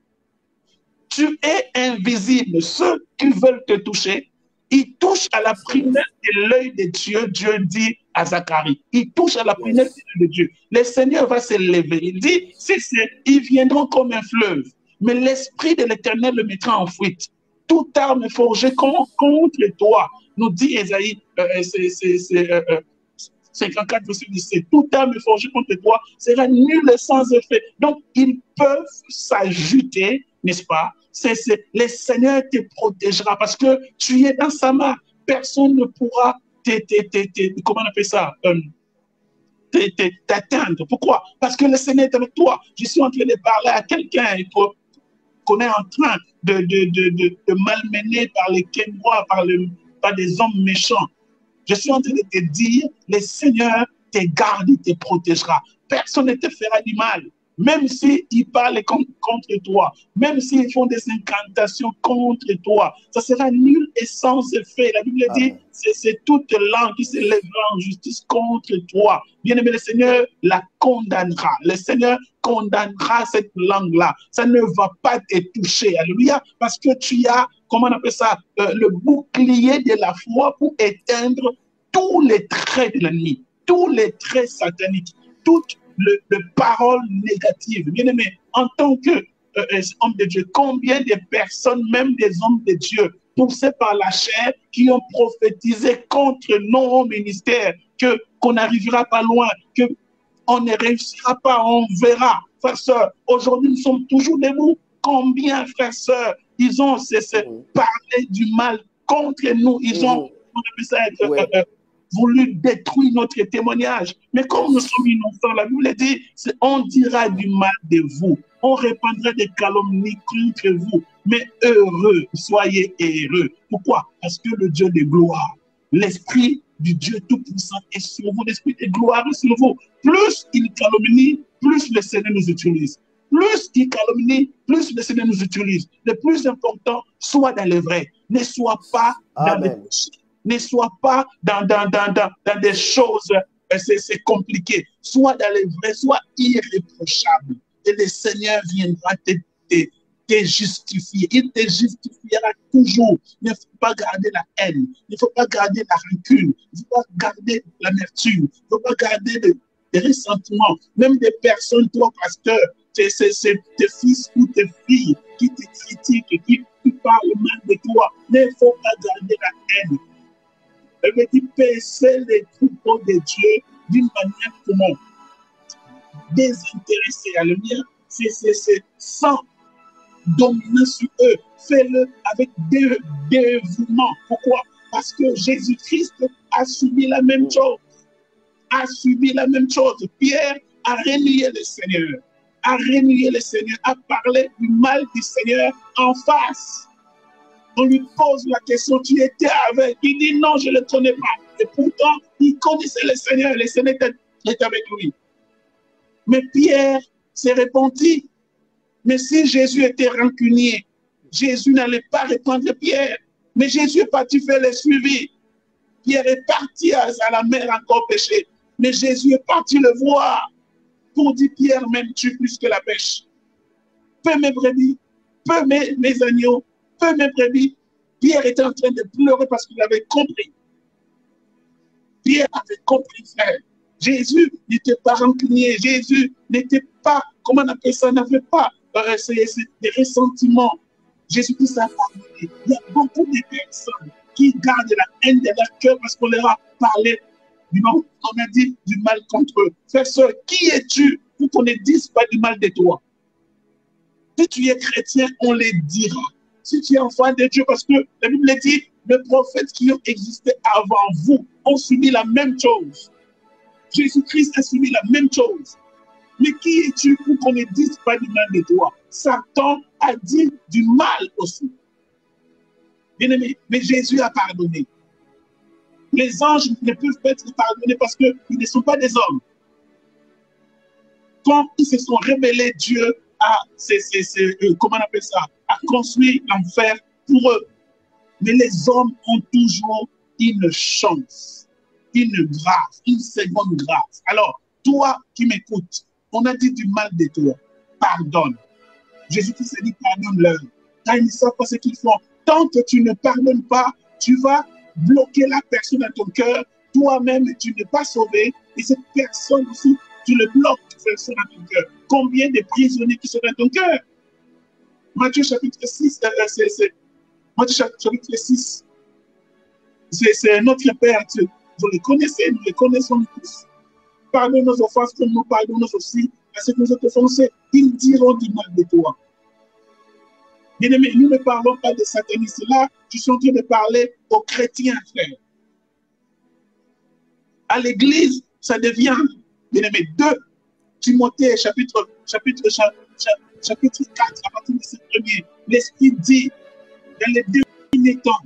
Tu es invisible. Ceux qui veulent te toucher, ils touchent à la prunelle de l'œil de Dieu. Dieu dit à Zacharie, ils touchent à la prunelle de l'œil de Dieu. Le Seigneur va se lever. Il dit, ils viendront comme un fleuve, mais l'Esprit de l'Éternel le mettra en fuite. Toute arme forgée contre toi, nous dit Ésaïe, 54, verset 17, toute arme forgée contre toi sera nulle et sans effet. Donc, ils peuvent s'ajouter, n'est-ce pas? Le Seigneur te protégera parce que tu es dans sa main. Personne ne pourra comment on appelle ça? T'atteindre. Pourquoi? Parce que le Seigneur est avec toi. Je suis en train de parler à quelqu'un qu'on est en train de malmener par les Québécois, par des hommes méchants. Je suis en train de te dire, le Seigneur te garde, te protégera. Personne ne te fera du mal. même s'ils parlent contre toi, même s'ils font des incantations contre toi, ça sera nul et sans effet. La Bible dit, c'est toute langue qui s'élèvera en justice contre toi. Bien-aimé, le Seigneur la condamnera. Le Seigneur condamnera cette langue-là. Ça ne va pas te toucher. Alléluia. Parce que tu as, comment on appelle ça, le bouclier de la foi pour éteindre tous les traits de l'ennemi, tous les traits sataniques, toutes les paroles négatives. Bien-aimé, en tant que homme de Dieu, combien de personnes, même des hommes de Dieu, poussés par la chair, qui ont prophétisé contre nos ministères, qu'on n'arrivera pas loin, qu'on ne réussira pas, on verra. Frères, sœurs, aujourd'hui, nous sommes toujours debout. Combien, frères, sœurs, ils ont parlé du mal contre nous, ils ont voulu détruire notre témoignage. Mais comme nous sommes innocents, la Bible dit, on dira du mal de vous, on répandra des calomnies contre vous, mais heureux, soyez heureux. Pourquoi? Parce que le Dieu de gloire, l'Esprit du Dieu Tout-Puissant est sur vous, l'Esprit de gloire est sur vous. Plus il calomnie, plus le Seigneur nous utilise. Plus il calomnie, plus le Seigneur nous utilise. Le plus important, soit dans le vrai. Ne sois pas dans les péchés. Ne sois pas dans des choses, c'est compliqué. Sois dans les vrais, sois irréprochable. Et le Seigneur viendra te justifier. Il te justifiera toujours. Il ne faut pas garder la haine. Il ne faut pas garder la rancune. Il ne faut pas garder l'amertume. Il ne faut pas garder des ressentiments. Même des personnes, toi, pasteur, c'est tes fils ou tes filles qui te critiquent, qui parlent mal de toi. Mais il ne faut pas garder la haine. Elle me dit, paisser les troupeaux de Dieu d'une manière comment? Désintéressée. À le mien, c'est sans dominer sur eux. Fais-le avec dévouement. Pourquoi? Parce que Jésus-Christ a subi la même chose. A subi la même chose. Pierre a renié le Seigneur. A renié le Seigneur. A parlé du mal du Seigneur en face. On lui pose la question, tu étais avec? Il dit non, je ne le connais pas. Et pourtant, il connaissait le Seigneur était avec lui. Mais Pierre s'est repenti. Mais si Jésus était rancunier, Jésus n'allait pas répondre Pierre. Mais Jésus est parti faire le suivi. Pierre est parti à la mer encore pêcher. Mais Jésus est parti le voir pour dire, Pierre, m'aimes-tu plus que la pêche? Peu mes brebis, peu mes agneaux, peu mes brebis. Pierre était en train de pleurer parce qu'il avait compris. Pierre avait compris, frère. Jésus n'était pas rancunier. Jésus n'était pas, comment on appelle ça, n'avait pas des ressentiments. Jésus-Christ a pardonné. Il y a beaucoup de personnes qui gardent la haine de leur cœur parce qu'on leur a parlé du mal, on a dit du mal contre eux. Frère, soeur, qui es-tu pour qu'on ne dise pas du mal de toi? Si tu es chrétien, on le dira. Si tu es enfant de Dieu, parce que la Bible dit, les prophètes qui ont existé avant vous ont subi la même chose. Jésus-Christ a subi la même chose. Mais qui es-tu pour qu'on ne dise pas du mal de toi? Satan a dit du mal aussi. Bien-aimé, mais Jésus a pardonné. Les anges ne peuvent pas être pardonnés parce qu'ils ne sont pas des hommes. Quand ils se sont rebellés, Dieu a, comment on appelle ça, a construit l'enfer pour eux. Mais les hommes ont toujours une chance, une grâce, une seconde grâce. Alors, toi qui m'écoutes, on a dit du mal de toi, pardonne. Jésus-Christ a dit pardonne-leur, car ils ne savent pas ce qu'ils font. Tant que tu ne pardonnes pas, tu vas bloquer la personne dans ton cœur. Toi-même, tu n'es pas sauvé. Et cette personne aussi, tu le bloques, tu fais ça dans ton cœur. Combien de prisonniers qui sont dans ton cœur? Matthieu chapitre 6, Matthieu chapitre 6. C'est notre Père. Vous le connaissez, nous le connaissons tous. Pardonne nos offenses comme nous pardonnons aussi à ceux qui nous ont offensés. Ils diront du mal de toi. Bien-aimés, nous ne parlons pas de satanistes. Là, je suis en train de parler aux chrétiens, frère. À l'église, ça devient, bien-aimés, 2 Timothée, chapitre 4, à partir de ce premier. L'Esprit dit, dans les derniers temps,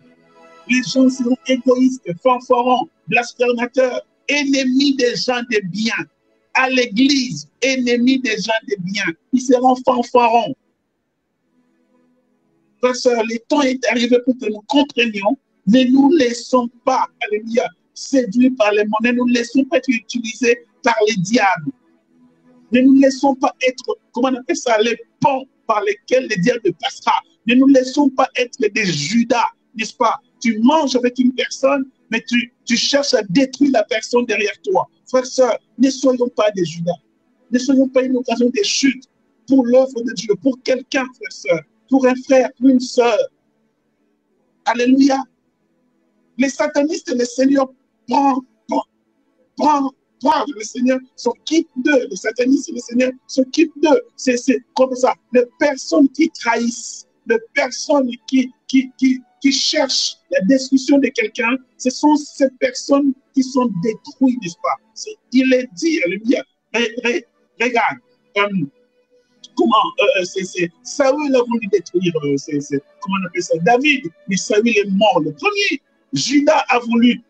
les gens seront égoïstes, fanfarons, blasphémateurs, ennemis des gens de bien, à l'église, ennemis des gens de bien. Ils seront fanfarons. Frères, sœurs, le temps est arrivé pour que nous comprenions. Ne nous laissons pas, alléluia, séduits par les mots. Ne nous laissons pas être utilisés par les diables. Ne nous laissons pas être, comment on appelle ça, les ponts par lesquels le diable passera. Ne nous laissons pas être des Judas, n'est-ce pas? Tu manges avec une personne, mais tu cherches à détruire la personne derrière toi. Frères, sœurs, ne soyons pas des Judas. Ne soyons pas une occasion de chute pour l'œuvre de Dieu, pour quelqu'un, frères, sœurs, pour un frère, pour une sœur. Alléluia. Les satanistes, le Seigneur prend, le Seigneur s'occupe d'eux. Les satanistes, le Seigneur s'occupe d'eux. C'est comme ça. Les personnes qui trahissent, les personnes qui cherchent la destruction de quelqu'un, ce sont ces personnes qui sont détruites, n'est-ce pas? Il est dit, alléluia. Regarde, comment Saül a voulu détruire, comment on appelle ça, David, mais Saül est mort. Le premier, Judas a voulu,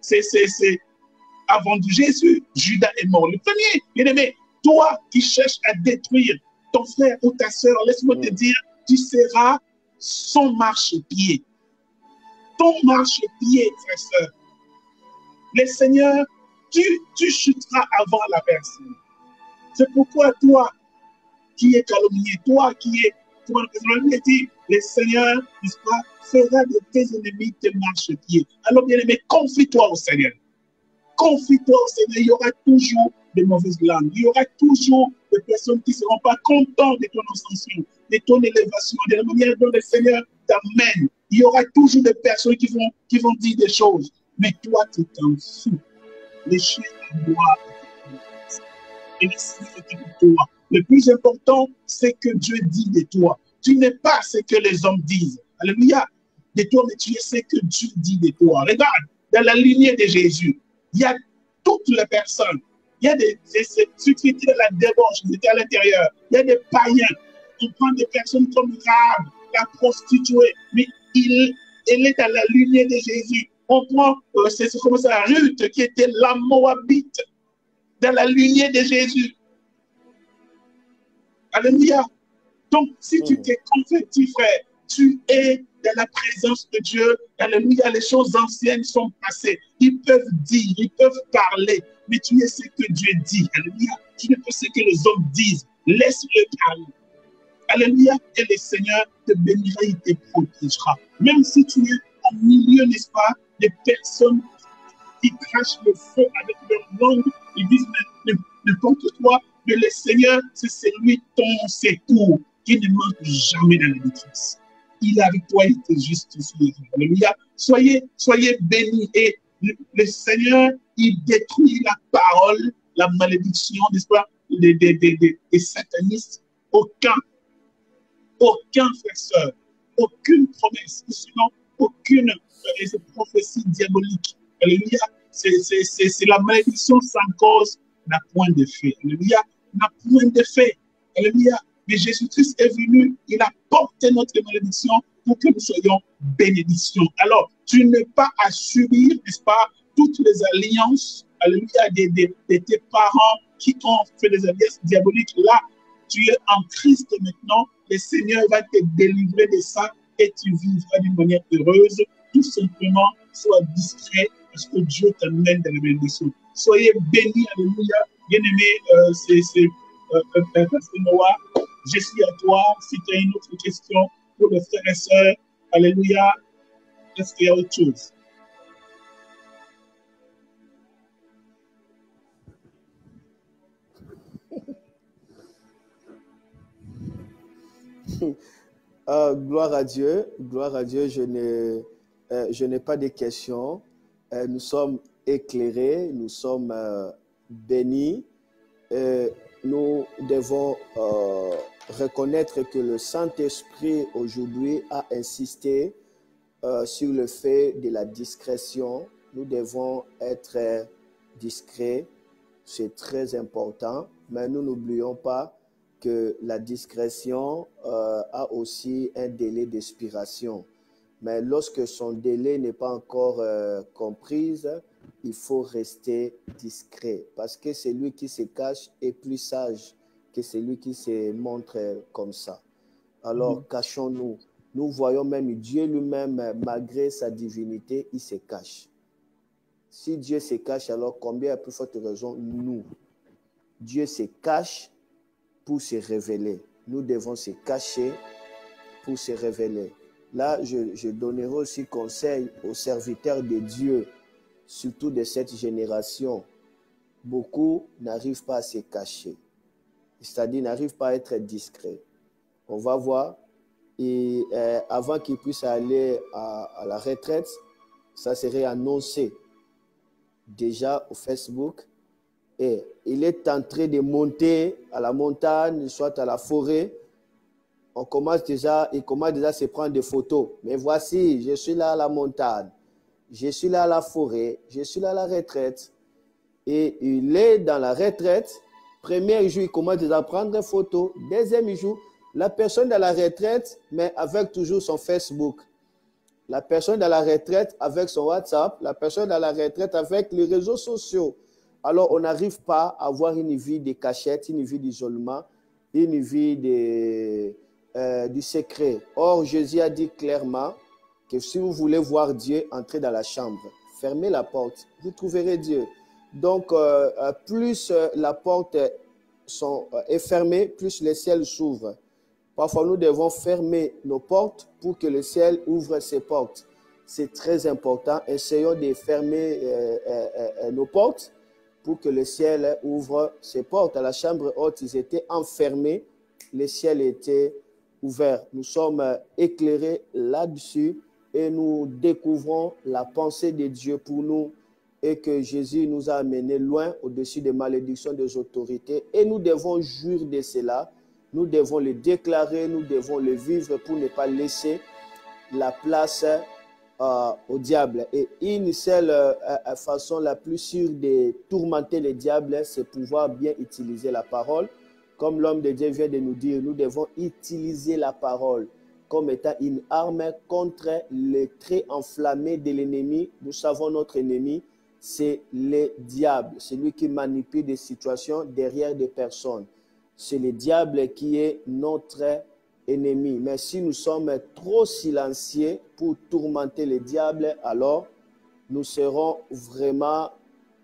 avant Jésus, Judas est mort. Le premier, bien-aimé, toi qui cherches à détruire ton frère ou ta soeur, laisse-moi te dire, tu seras son marchepied. Ton marchepied, frère, soeur. Le Seigneur, tu chuteras avant la personne. C'est pourquoi toi qui es calomnié, toi qui es, comment on dit, le Seigneur, n'est-ce pas, fera de tes ennemis tes marchepieds. Alors, bien-aimé, confie-toi au Seigneur. Confie-toi au Seigneur, il y aura toujours de mauvaises langues. Il y aura toujours des personnes qui ne seront pas contentes de ton ascension, de ton élévation, de la manière dont le Seigneur t'amène. Il y aura toujours des personnes qui vont dire des choses. Mais toi, tu t'en fous. Les chiens aboient et les Seigneur s'occupe de toi. Le plus important, c'est que Dieu dit de toi. Tu n'es pas ce que les hommes disent. Alléluia. De toi, mais tu es ce que Dieu dit de toi. Regarde, dans la lignée de Jésus, il y a toutes les personnes. Il y a ceux qui étaient de la débauche, qui étaient à l'intérieur. Il y a des païens. On prend des personnes comme Rahab, la prostituée, mais elle est dans la lignée de Jésus. On prend, c'est comme ça, Ruth, qui était la Moabite, dans la lignée de Jésus. Alléluia. Donc, si tu t'es converti, frère, tu es dans la présence de Dieu. Alléluia. Les choses anciennes sont passées. Ils peuvent dire, ils peuvent parler, mais tu es ce que Dieu dit. Alléluia. Tu n'es pas ce que les hommes disent. Laisse-le parler. Alléluia. Et le Seigneur te bénira, il te protégera. Même si tu es au milieu, n'est-ce pas, des personnes qui crachent le feu avec leur langue, ils disent, ne compte toi, mais le Seigneur, c'est celui ton secours qui ne manque jamais dans la détresse. Il est avec toi, il te justifie. Alléluia. Soyez bénis. Et le Seigneur, il détruit la parole, la malédiction, n'est-ce pas, des satanistes. Aucun frère, sœur, aucune promesse, sinon aucune prophétie diabolique. Alléluia. C'est la malédiction sans cause n'a point d'effet. Alléluia. N'a point d'effet. Alléluia. Mais Jésus-Christ est venu, il a porté notre malédiction pour que nous soyons bénédictions. Alors, tu n'es pas à subir, n'est-ce pas, toutes les alliances, alléluia, de tes parents qui ont fait des alliances diaboliques. Là, tu es en Christ maintenant, le Seigneur va te délivrer de ça et tu vivras d'une manière heureuse. Tout simplement, sois discret parce que Dieu t'amène dans la bénédiction. Soyez bénis, alléluia. Bien-aimé, Pasteur Noah, je suis à toi. Si tu as une autre question pour les frères et sœurs, alléluia, est-ce qu'il y a autre chose? Gloire à Dieu, je n'ai pas de questions. Nous sommes éclairés, nous sommes bénis. Nous devons reconnaître que le Saint-Esprit aujourd'hui a insisté sur le fait de la discrétion. Nous devons être discrets, c'est très important, mais nous n'oublions pas que la discrétion a aussi un délai d'expiration. Mais lorsque son délai n'est pas encore compris, il faut rester discret parce que celui qui se cache est plus sage que celui qui se montre comme ça. Alors, cachons-nous. Nous voyons même Dieu lui-même, malgré sa divinité, il se cache. Si Dieu se cache, alors combien à plus forte raison nous? Dieu se cache pour se révéler. Nous devons se cacher pour se révéler. Là, je donnerai aussi conseil aux serviteurs de Dieu, surtout de cette génération. Beaucoup n'arrivent pas à se cacher, c'est-à-dire n'arrivent pas à être discrets. On va voir, et avant qu'ils puissent aller à la retraite, ça serait annoncé déjà au Facebook. Et il est en train de monter à la montagne, soit à la forêt. Il commence déjà à se prendre des photos. Mais voici, je suis là à la montagne, je suis là à la forêt, je suis là à la retraite. Et il est dans la retraite. Premier jour, il commence déjà à prendre des photos. Deuxième jour, la personne dans la retraite, mais avec toujours son Facebook. La personne dans la retraite avec son WhatsApp. La personne dans la retraite avec les réseaux sociaux. Alors, on n'arrive pas à avoir une vie de cachette, une vie d'isolement, une vie du secret. Or, Jésus a dit clairement que si vous voulez voir Dieu, entrez dans la chambre. Fermez la porte, vous trouverez Dieu. Donc, plus la porte est fermée, plus le ciel s'ouvre. Parfois, nous devons fermer nos portes pour que le ciel ouvre ses portes. C'est très important. Essayons de fermer nos portes pour que le ciel ouvre ses portes. À la chambre haute, ils étaient enfermés. Le ciel était ouvert. Nous sommes éclairés là-dessus et nous découvrons la pensée de Dieu pour nous et que Jésus nous a amenés loin au-dessus des malédictions des autorités. Et nous devons jouir de cela. Nous devons le déclarer, nous devons le vivre pour ne pas laisser la place au diable. Et une seule façon la plus sûre de tourmenter le diable, c'est pouvoir bien utiliser la parole. Comme l'homme de Dieu vient de nous dire, nous devons utiliser la parole comme étant une arme contre les traits enflammés de l'ennemi. Nous savons notre ennemi, c'est le diable, c'est lui qui manipule des situations derrière des personnes. C'est le diable qui est notre ennemi. Mais si nous sommes trop silencieux pour tourmenter le diable, alors nous serons vraiment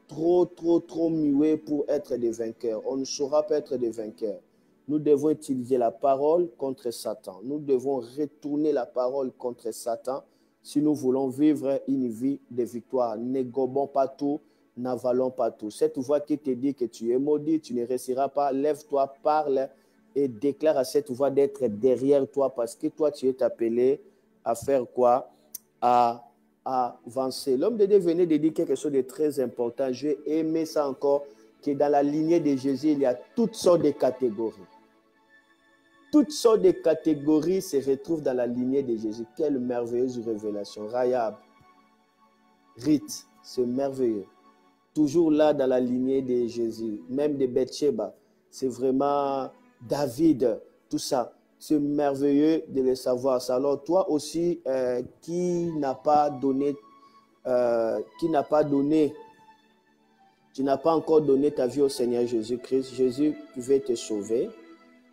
trop muets pour être des vainqueurs. On ne saura pas être des vainqueurs. Nous devons utiliser la parole contre Satan. Nous devons retourner la parole contre Satan si nous voulons vivre une vie de victoire. Ne gobons pas tout, n'avalons pas tout. Cette voix qui te dit que tu es maudit, tu ne réussiras pas, lève-toi, parle et déclare à cette voix d'être derrière toi parce que toi, tu es appelé à faire quoi? À avancer. L'homme de Dieu venait de dire quelque chose de très important. J'ai aimé ça encore, que dans la lignée de Jésus, il y a toutes sortes de catégories. Toutes sortes de catégories se retrouvent dans la lignée de Jésus. Quelle merveilleuse révélation. Rahab, Rite, c'est merveilleux. Toujours là dans la lignée de Jésus, même de Bathsheba. C'est vraiment David, tout ça. C'est merveilleux de le savoir. Alors toi aussi, qui n'a pas donné, tu n'as pas encore donné ta vie au Seigneur Jésus-Christ, Jésus veut te sauver.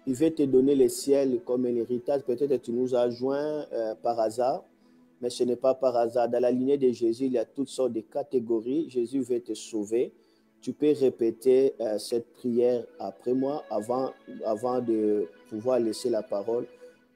Il veut te donner le ciel comme un héritage. Peut-être que tu nous as joints par hasard, mais ce n'est pas par hasard. Dans la lignée de Jésus, il y a toutes sortes de catégories. Jésus veut te sauver. Tu peux répéter cette prière après moi avant de pouvoir laisser la parole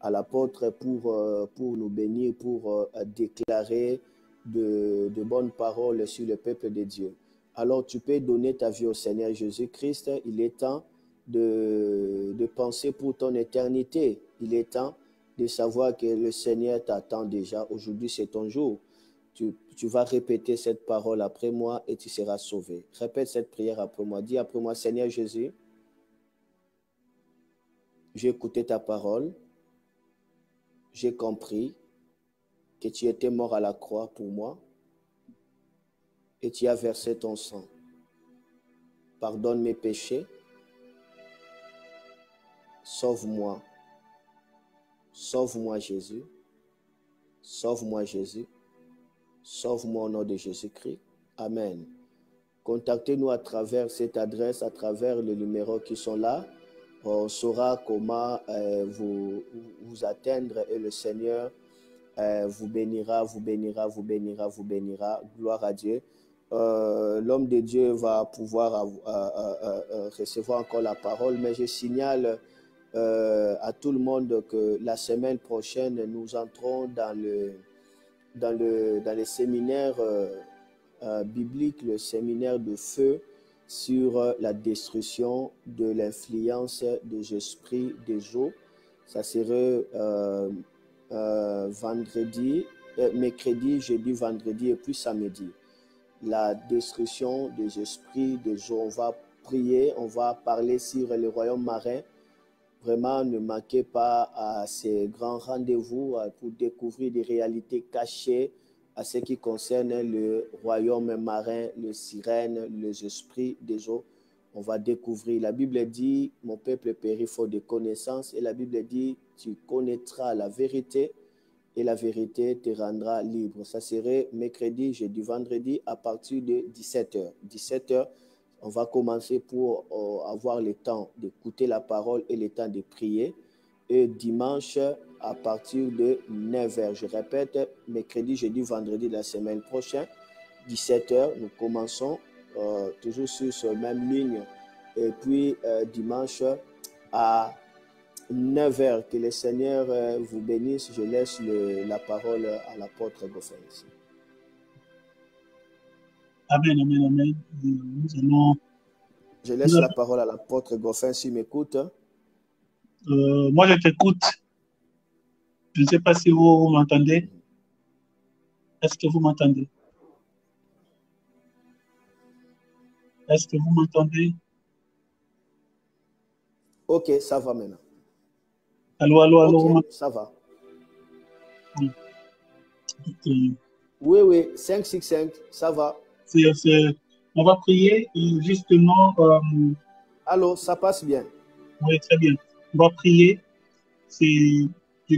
à l'apôtre pour nous bénir, pour déclarer de bonnes paroles sur le peuple de Dieu. Alors, tu peux donner ta vie au Seigneur Jésus-Christ. Il est temps de penser pour ton éternité. Il est temps de savoir que le Seigneur t'attend déjà. Aujourd'hui, c'est ton jour. Tu vas répéter cette parole après moi et tu seras sauvé. Répète cette prière après moi. Dis après moi, Seigneur Jésus, j'ai écouté ta parole. J'ai compris que tu étais mort à la croix pour moi et tu as versé ton sang. Pardonne mes péchés. Sauve-moi. Sauve-moi Jésus. Sauve-moi Jésus. Sauve-moi au nom de Jésus-Christ. Amen. Contactez-nous à travers cette adresse, à travers les numéros qui sont là. On saura comment vous atteindre et le Seigneur vous bénira, vous bénira, vous bénira, vous bénira. Gloire à Dieu. L'homme de Dieu va pouvoir recevoir encore la parole, mais je signale à tout le monde que la semaine prochaine, nous entrons dans les séminaires bibliques, le séminaire de feu sur la destruction de l'influence des esprits des eaux. Ça serait mercredi, jeudi, vendredi et puis samedi. La destruction des esprits des eaux. On va prier, on va parler sur le royaume marin. Vraiment, ne manquez pas à ces grands rendez-vous pour découvrir des réalités cachées à ce qui concerne le royaume marin, les sirènes, les esprits des eaux. On va découvrir. La Bible dit, mon peuple périt faute de connaissance. Et la Bible dit, tu connaîtras la vérité et la vérité te rendra libre. Ça serait mercredi, jeudi, vendredi à partir de 17h. 17h, on va commencer pour avoir le temps d'écouter la parole et le temps de prier. Et dimanche, à partir de 9h. Je répète, mercredi, jeudi, vendredi de la semaine prochaine, 17h, nous commençons toujours sur cette même ligne. Et puis, dimanche, à 9h, que le Seigneur vous bénisse. Je laisse la parole à l'apôtre Goffin ici. Amen, amen, amen. Nous allons... Je laisse la parole à l'apôtre Goffin s'il m'écoute. Moi, je t'écoute. Je ne sais pas si vous m'entendez. Est-ce que vous m'entendez? Est-ce que vous m'entendez? Ok, ça va maintenant. Allô, allô, allô. Ok, ça va. Oui. Okay. Oui, 565, ça va. On va prier justement. Allô, ça passe bien. Oui, très bien. On va prier. Je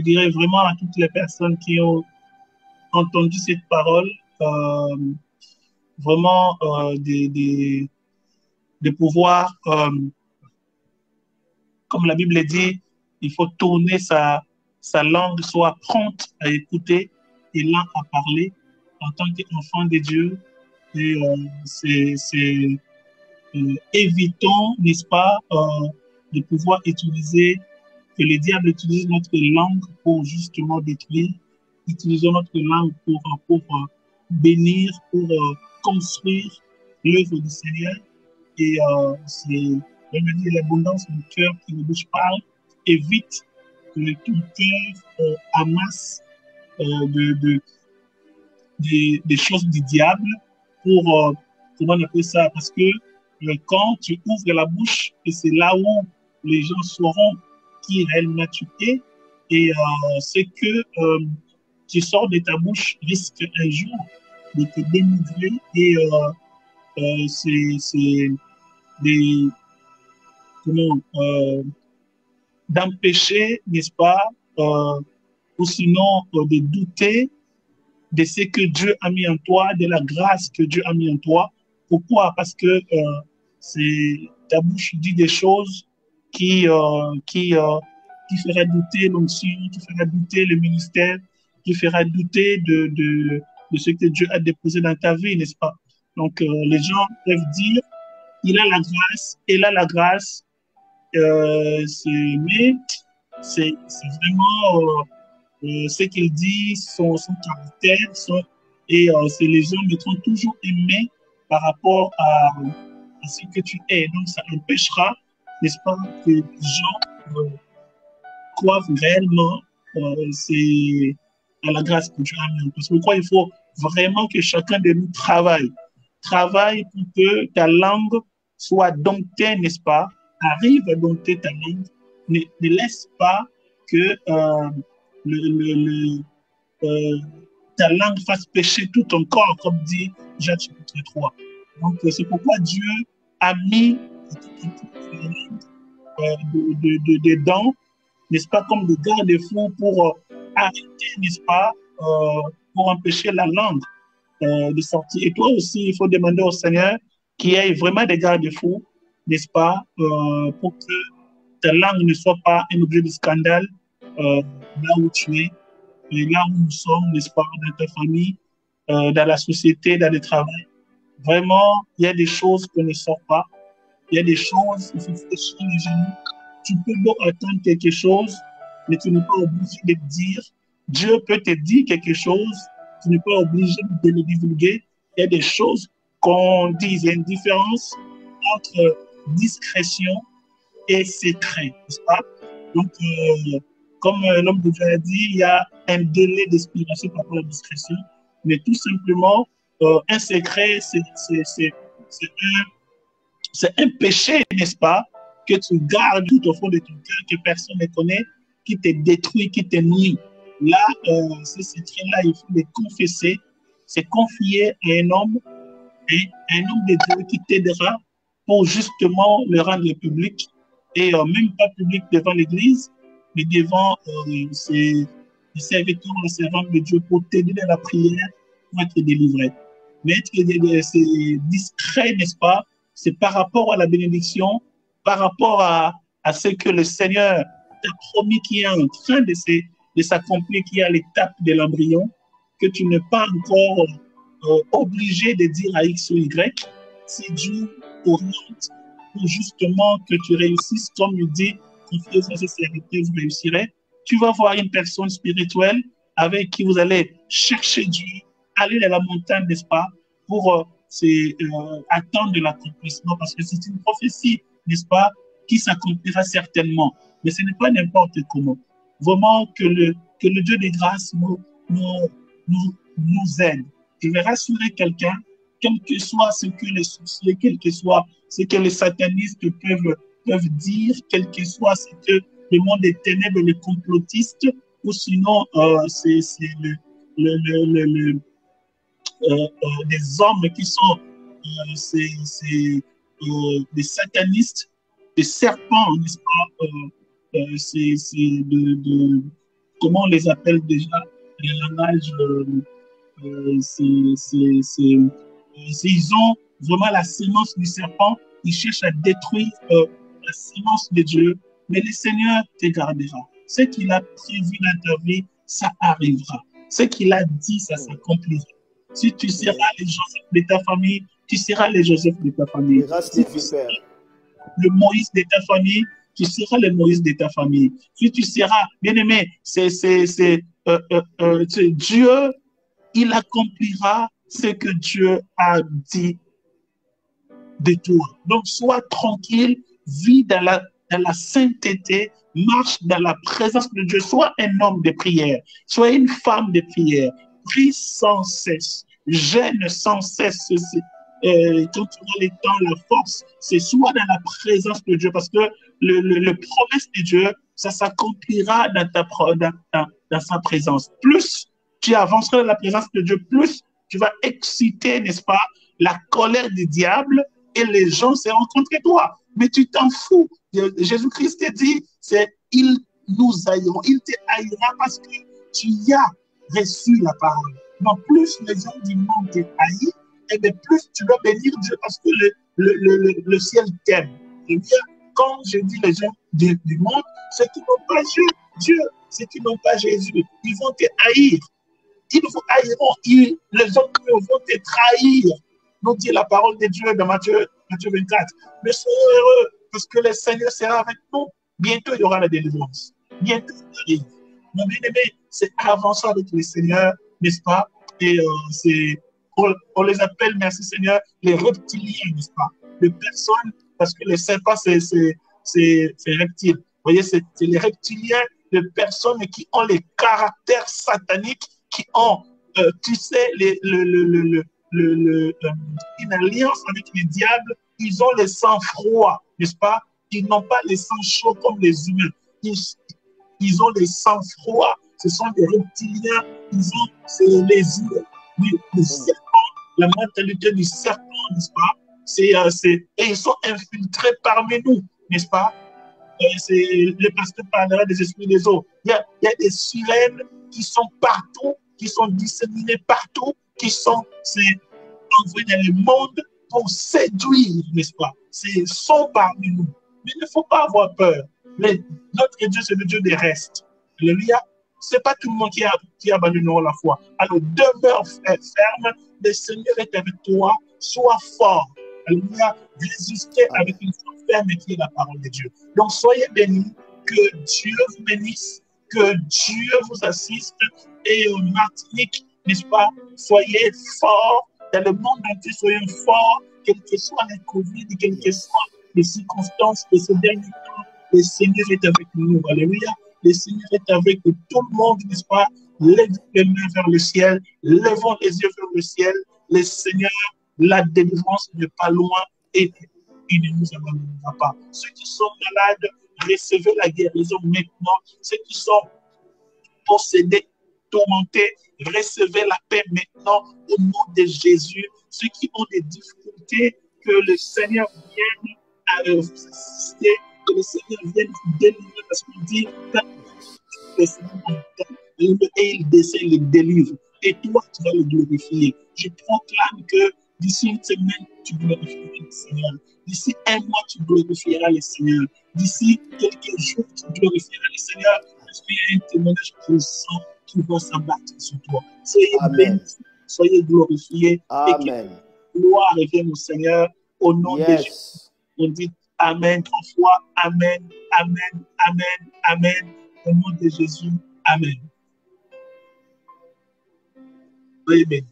dirais vraiment à toutes les personnes qui ont entendu cette parole, vraiment de pouvoir, comme la Bible dit, il faut tourner sa langue, soit prompte à écouter et lent à parler en tant qu'enfant de Dieu. Et évitons, n'est-ce pas, de pouvoir utiliser, que le diable utilise notre langue pour justement détruire. Utilisons notre langue pour bénir, pour construire l'œuvre du Seigneur. Et c'est l'abondance du cœur qui nous bouche parle. Évite que ton cœur amasse des choses du diable pour, comment on appelle ça, parce que quand tu ouvres la bouche, et c'est là où les gens sauront qui réellement tu es, et ce que tu sors de ta bouche risque un jour de te dénigrer, et c'est des, d'empêcher, n'est-ce pas, ou sinon de douter de ce que Dieu a mis en toi, de la grâce que Dieu a mis en toi. Pourquoi? Parce que ta bouche dit des choses qui fera douter l'onction, qui fera douter le ministère, qui fera douter de ce que Dieu a déposé dans ta vie, n'est-ce pas? Donc, les gens peuvent dire, il a la grâce, il a la grâce, mais c'est vraiment ce qu'il dit, son caractère, et les gens mettront toujours aimé par rapport à ce que tu es. Donc, ça empêchera, n'est-ce pas, que les gens croient réellement c'est à la grâce que Dieu a mis en place. Pourquoi il faut vraiment que chacun de nous travaille pour que ta langue soit domptée, n'est-ce pas, arrive à dompter ta langue, ne laisse pas que ta langue fasse pécher tout ton corps, comme dit Jacques chapitre 3. Donc, c'est pourquoi Dieu a mis des dents, n'est-ce pas, comme des garde-fous pour arrêter, n'est-ce pas, pour empêcher la langue de sortir. Et toi aussi, il faut demander au Seigneur qu'il y ait vraiment des garde-fous, n'est-ce pas, pour que ta langue ne soit pas un objet de scandale là où tu es, et là où nous sommes, n'est-ce pas, dans ta famille, dans la société, dans le travail. Vraiment, il y a des choses qu'on ne sort pas. Il y a des choses, il faut fléchir les genoux. Tu peux donc attendre quelque chose, mais tu n'es pas obligé de le dire. Dieu peut te dire quelque chose, tu n'es pas obligé de le divulguer. Il y a des choses qu'on dit, il y a une différence entre discrétion et secret, n'est-ce pas? Donc, comme l'homme de Dieu a dit, il y a un délai d'expiration par rapport à la discrétion, mais tout simplement, un secret, c'est un péché, n'est-ce pas, que tu gardes tout au fond de ton cœur, que personne ne connaît, qui te détruit, qui te nuit. Là, ce secret-là, il faut le confesser, c'est confier à un homme de Dieu qui t'aidera pour justement le rendre public, et même pas public devant l'Église, mais devant ses serviteurs, les servantes de Dieu, pour t'aider dans la prière, pour être délivré. Mais c'est discret, n'est-ce pas? C'est par rapport à la bénédiction, par rapport à ce que le Seigneur t'a promis qui est en train de s'accomplir, qui est à l'étape de l'embryon, que tu n'es pas encore obligé de dire à X ou Y. Si Dieu oriente pour justement que tu réussisses, comme il dit, confiez à ses serviteurs, vous réussirez. Tu vas voir une personne spirituelle avec qui vous allez chercher Dieu, aller dans la montagne, n'est-ce pas, pour attendre de l'accomplissement, parce que c'est une prophétie, n'est-ce pas, qui s'accomplira certainement. Mais ce n'est pas n'importe comment. Vraiment que le Dieu des grâces nous aide. Je vais rassurer quelqu'un, quel que soit ce que les soucis, quel que soit ce que les satanistes peuvent dire, quel que soit ce que le monde des ténèbres, les complotistes, ou sinon c'est des hommes qui sont des satanistes, des serpents, n'est-ce pas? Comment on les appelle déjà? Les langages, ils ont vraiment la sémence du serpent, ils cherchent à détruire la sémence de Dieu, mais le Seigneur te gardera. Ce qu'il a prévu dans ta vie, ça arrivera. Ce qu'il a dit, ça s'accomplira. Si tu seras les Joseph de ta famille, tu seras les Joseph de ta famille. Si tu seras le Moïse de ta famille, tu seras le Moïse de ta famille. Si tu seras, bien aimé, Dieu, il accomplira ce que Dieu a dit de toi. Donc, sois tranquille, vis dans la sainteté, marche dans la présence de Dieu. Sois un homme de prière, sois une femme de prière. Prie sans cesse, gêne sans cesse. Quand tu as le temps, la force, c'est soit dans la présence de Dieu, parce que le promesse de Dieu, ça s'accomplira dans sa présence. Plus tu avanceras dans la présence de Dieu, plus tu vas exciter, n'est-ce pas, la colère du diable, et les gens seront contre toi. Mais tu t'en fous. Jésus-Christ te dit, il nous haïront. Il te haïra parce que tu y as reçu la parole. Donc, plus les gens du monde te haïssent, et bien plus tu dois bénir Dieu parce que le ciel t'aime. Et bien, quand je dis les gens du monde, ceux qui n'ont pas Dieu, ceux qui n'ont pas Jésus, ils vont te haïr. Ils vous haïront, les autres vont te trahir. Nous dit la parole de Dieu dans Matthieu 24. Mais soyez heureux parce que le Seigneur sera avec nous. Bientôt, il y aura la délivrance. Bientôt, il arrive. Mon bien-aimé, c'est avancer avec le Seigneur, n'est-ce pas? Et on les appelle, merci Seigneur, les reptiliens, n'est-ce pas? Les personnes, parce que les serpents, c'est reptiles. Vous voyez, c'est les reptiliens, les personnes qui ont les caractères sataniques, qui ont, tu sais, une alliance avec les diables, ils ont le sang froid, n'est-ce pas? Ils n'ont pas le sang chaud comme les humains. Ils ont le sang froid. Ce sont des reptiliens. Ils ont les yeux. Le serpent, la mentalité du serpent, n'est-ce pas? Et ils sont infiltrés parmi nous, n'est-ce pas? Le pasteur parlera des esprits des eaux. Il y a des sirènes qui sont partout, qui sont disséminées partout, qui sont envoyés dans le monde pour séduire, n'est-ce pas? Sont parmi nous. Mais il ne faut pas avoir peur. Notre Dieu, c'est le Dieu des restes. Alléluia. Ce n'est pas tout le monde qui abandonnera la foi. Alors demeure ferme, le Seigneur est avec toi, sois fort. Alléluia. Résistez avec une foi ferme qui est la parole de Dieu. Donc soyez bénis, que Dieu vous bénisse, que Dieu vous assiste. Et en Martinique, n'est-ce pas, soyez forts. Dans le monde entier, soyez forts, quelles que soient les Covid, quelles que soient les circonstances de ces derniers temps. Le Seigneur est avec nous. Alléluia. Le Seigneur est avec tout le monde, n'est-ce pas? Lèvez les mains vers le ciel, levons les yeux vers le ciel. Le Seigneur, la délivrance n'est pas loin et il ne nous abandonnera pas. Ceux qui sont malades, recevez la guérison maintenant. Ceux qui sont possédés, tourmentés, recevez la paix maintenant au nom de Jésus. Ceux qui ont des difficultés, que le Seigneur vienne assister, que le Seigneur vienne vous délivrer, parce qu'on dit que le Seigneur entend et il descend, il les délivre. Et toi, tu vas le glorifier. Je proclame que d'ici une semaine, tu glorifieras le Seigneur. D'ici un mois, tu glorifieras le Seigneur. D'ici quelques jours, tu glorifieras le Seigneur. Parce qu'il y a un témoignage puissant qui va s'abattre sur toi. Soyez bénis, soyez glorifiés. Amen. Et que la gloire revienne au Seigneur au nom de Jésus. On dit Amen 3 fois. Amen, Amen, Amen, Amen. Au nom de Jésus. Amen. Soyez bénis.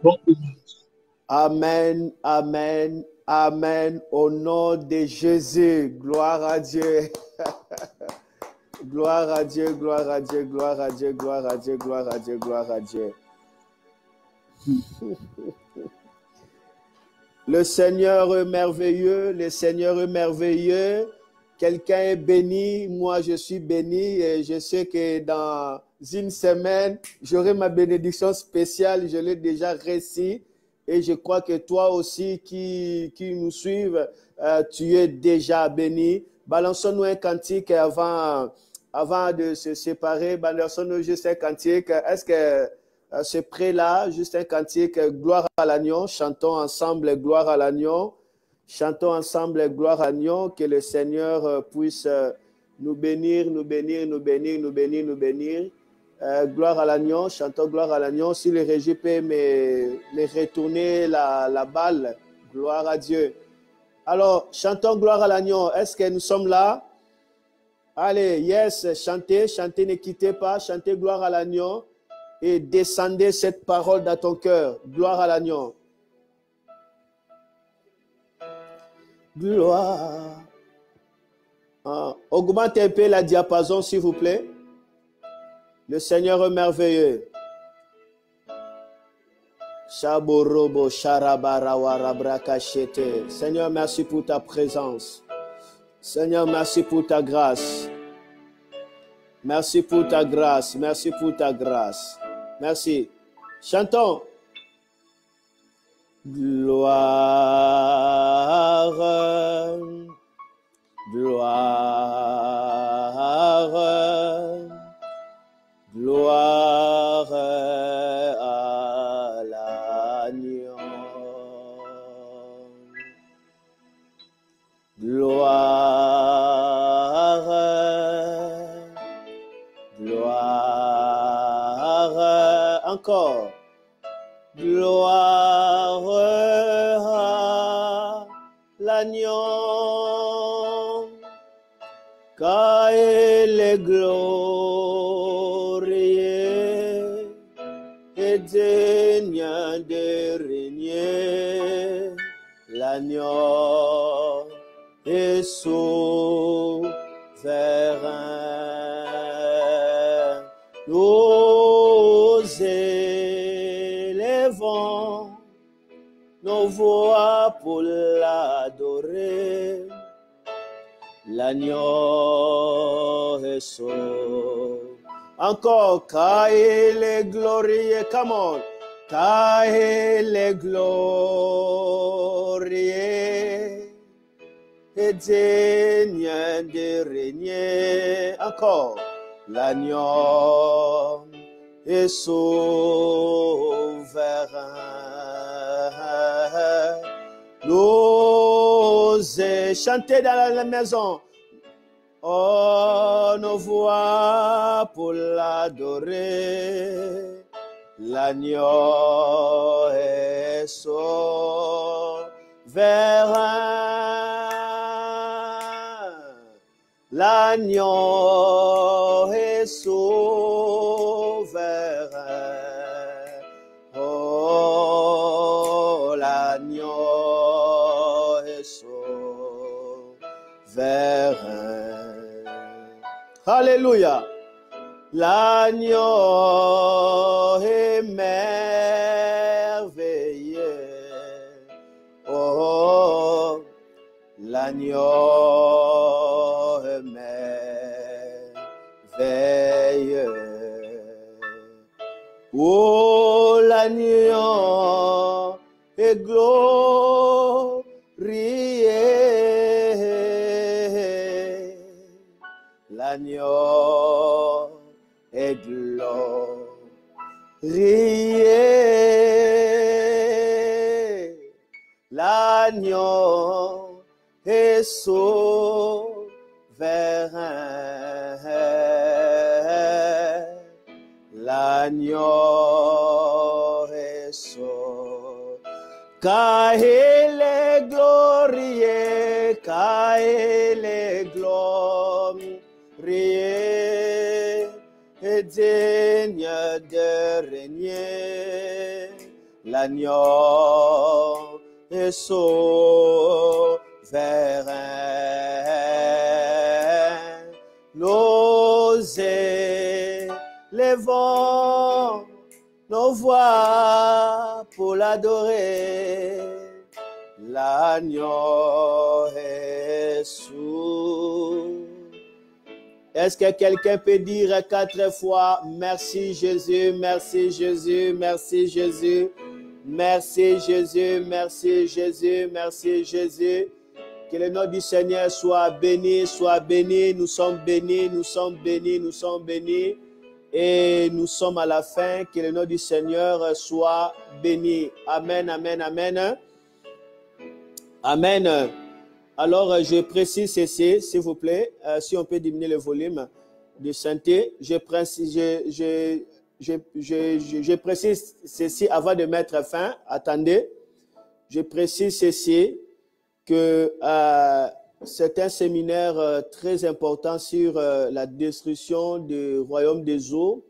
Bon courage. Amen, Amen, Amen. Au nom de Jésus. Gloire à Dieu. Gloire à Dieu, gloire à Dieu, gloire à Dieu, gloire à Dieu, gloire à Dieu, gloire à Dieu. Le Seigneur est merveilleux, le Seigneur est merveilleux. Quelqu'un est béni, moi je suis béni et je sais que dans une semaine, j'aurai ma bénédiction spéciale, je l'ai déjà reçue et je crois que toi aussi qui nous suives, tu es déjà béni. Balançons-nous un cantique avant de se séparer, balançons-nous juste un cantique. Est-ce que c'est prêt là, juste un cantique, gloire à l'agneau, chantons ensemble gloire à l'agneau. Chantons ensemble gloire à l'agneau, que le Seigneur puisse nous bénir, nous bénir, nous bénir, nous bénir, nous bénir. Gloire à l'agneau, chantons gloire à l'agneau. Si le régie peut me retourner la balle, gloire à Dieu. Alors, chantons gloire à l'agneau. Est-ce que nous sommes là? Allez, yes, chantez, chantez, ne quittez pas, chantez gloire à l'agneau et descendez cette parole dans ton cœur. Gloire à l'agneau. Gloire. Augmentez un peu la diapason, s'il vous plaît. Le Seigneur est merveilleux. Shaborobo, Sharabarawarabrakashete. Seigneur, merci pour ta présence. Seigneur, merci pour ta grâce. Merci pour ta grâce. Merci pour ta grâce. Merci. Chantons. Gloire, gloire, gloire à l'agneau. Gloire, gloire, encore. Gloire à l'agneau, car il est glorieux et digne de régner. L'agneau est souverain. Nous élevons nos voix pour l'adorer. L'agneau est sauveur. Encore, car il est glorieux. Come on. Car il est glorieux et digne de régner. Encore. l'agneau est souverain. L'osez chanter dans la maison. Oh, nos voix pour l'adorer. L'agneau est souverain. L'agneau est souverain. Oh, l'agneau est souverain. Alléluia. L'agneau est merveilleux. Oh, l'agneau est merveilleux. Oh, l'agneau est glorieux. L'agneau est glorieux. L'agneau est souverain. L'agneau est souverain. Car il est glorieux, car il est glorieux. Et digne de régner, l'agneau est souverain. L'osez, les vents, nos voix pour l'adorer. L'agneau est souverain. Est-ce que quelqu'un peut dire 4 fois merci Jésus, merci Jésus, merci Jésus, merci Jésus, merci Jésus, merci Jésus. Que le nom du Seigneur soit béni, nous sommes bénis, nous sommes bénis, nous sommes bénis. Et nous sommes à la fin, que le nom du Seigneur soit béni. Amen, amen, amen. Amen. Alors, je précise ceci, s'il vous plaît, si on peut diminuer le volume de synthé. Je précise ceci avant de mettre fin. Attendez. Je précise ceci, que c'est un séminaire très important sur la destruction du royaume des eaux,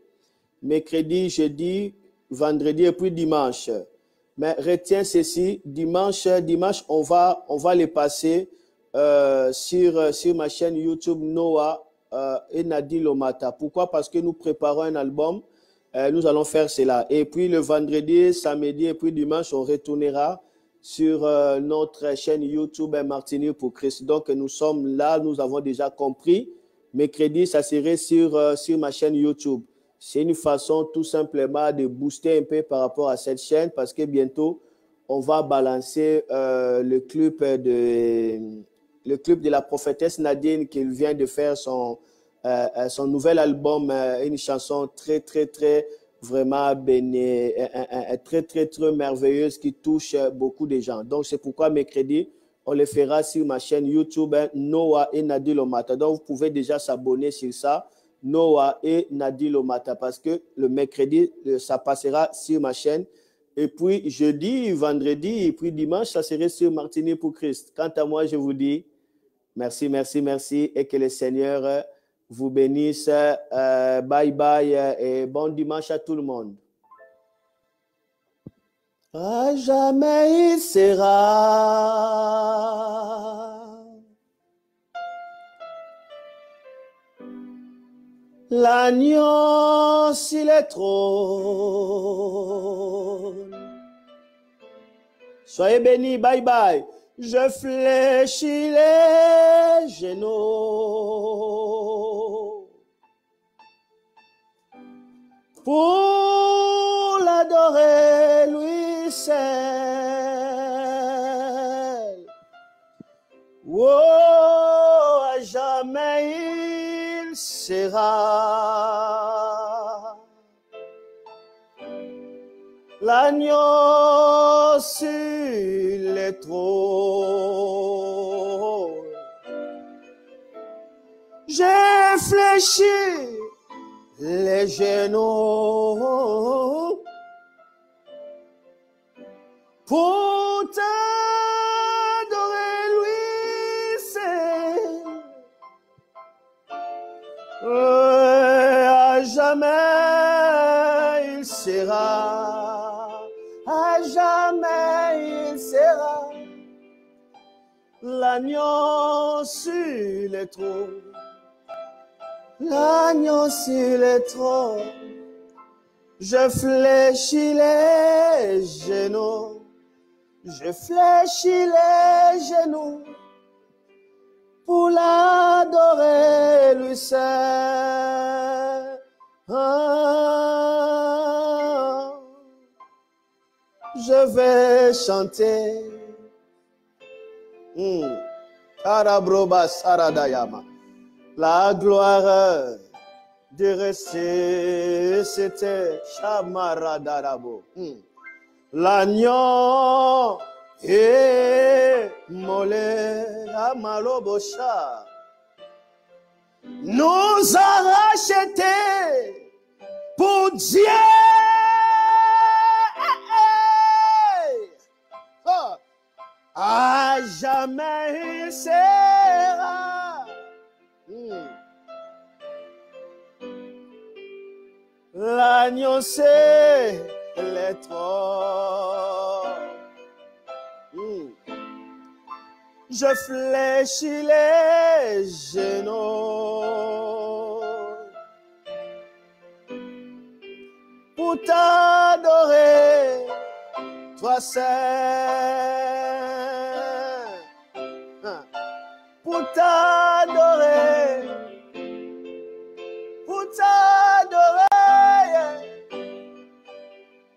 mercredi, jeudi, vendredi et puis dimanche. Mais retiens ceci, dimanche on va les passer sur ma chaîne YouTube Noah et Nadi Lomata. Pourquoi? Parce que nous préparons un album, nous allons faire cela. Et puis le vendredi, samedi et puis dimanche, on retournera sur notre chaîne YouTube Martinique pour Christ. Donc nous sommes là, nous avons déjà compris. Mercredi, ça serait sur ma chaîne YouTube. C'est une façon tout simplement de booster un peu par rapport à cette chaîne parce que bientôt, on va balancer le clip de la prophétesse Nadine qui vient de faire son nouvel album, une chanson très vraiment très merveilleuse qui touche beaucoup de gens. Donc, c'est pourquoi mercredi, on le fera sur ma chaîne YouTube Noah et Nadi Lomata. Donc, vous pouvez déjà s'abonner sur ça. Noah et Nadi Lomata parce que le mercredi, ça passera sur ma chaîne. Et puis jeudi, vendredi et puis dimanche, ça serait sur Martinique pour Christ. Quant à moi, je vous dis merci et que le Seigneur vous bénisse. Bye bye et bon dimanche à tout le monde. À jamais il sera l'agneau sur le trône. Soyez bénis, bye bye. Je fléchis les genoux pour l'adorer lui seul. Oh, à jamais il il sera l'agneau sur le trône. J'ai fléchi les genoux pour t'adorer, lui seul. À jamais il sera, à jamais il sera l'agneau sur le trône. L'agneau sur le trône, je fléchis les genoux, je fléchis les genoux pour l'adorer lui seul. Je vais chanter. Arabroba Saradayama. La gloire de ressusciter Chamaradarabo. L'agneau est molé à Malobosha. Nous a rachetés pour Dieu. À jamais il sera. L'agneau c'est le trône. Je fléchis les genoux pour t'adorer, toi seul. Pour t'adorer, pour t'adorer,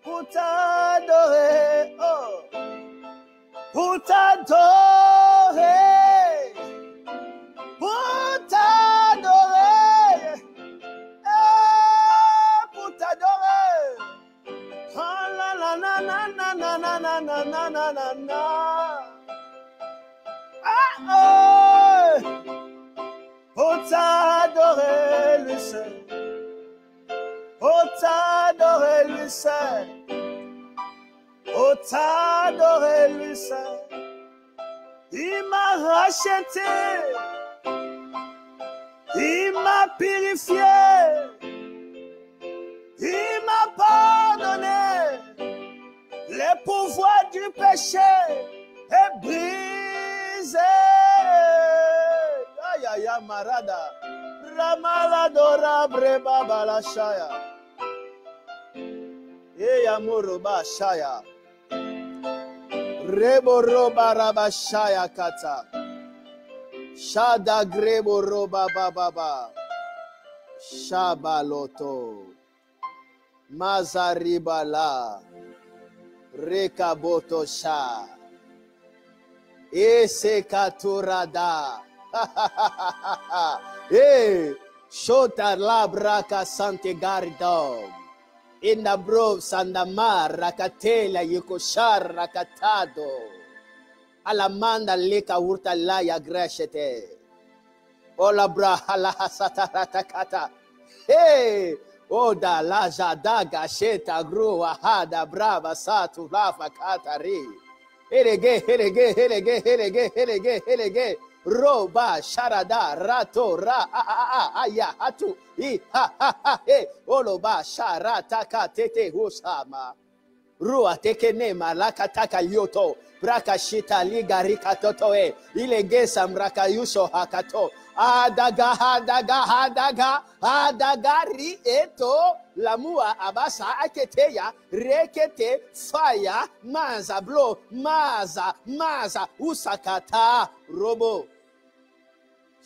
pour t'adorer, oh, pour t'adorer, pour t'adorer, pour t'adorer. Ah la la la la la la la la la la la la. Pour t'adorer lui seul, pour t'adorer lui seul, pour t'adorer lui seul. Il m'a racheté, il m'a purifié, il m'a pardonné. Les pouvoirs du péché est brisé. Ya marada ramaladora breba balashaya ya muruba shaya rebo roba rabashaya kata shada grebo roba baba shabaloto mazaribala rekaboto sha ese katurada. Hey, shota labraka sante gardo. Inna bro sandamar rakatela yukoshar rakatado. Alamanda leka urta la ya greshete. Ola bra hala sataratakata. Hey, oda la jadaga sheta gru ahada brava satu lava katari. Helege. Roba sharada rato ra aya hatu I ha he oloba sharata ka tete husama rua tekene malaka taka yoto braka shita ligarika totoe ilege samraka yuso hakato adagari eto lamua abasa aketeya rekete fire maza blo maza usakata robo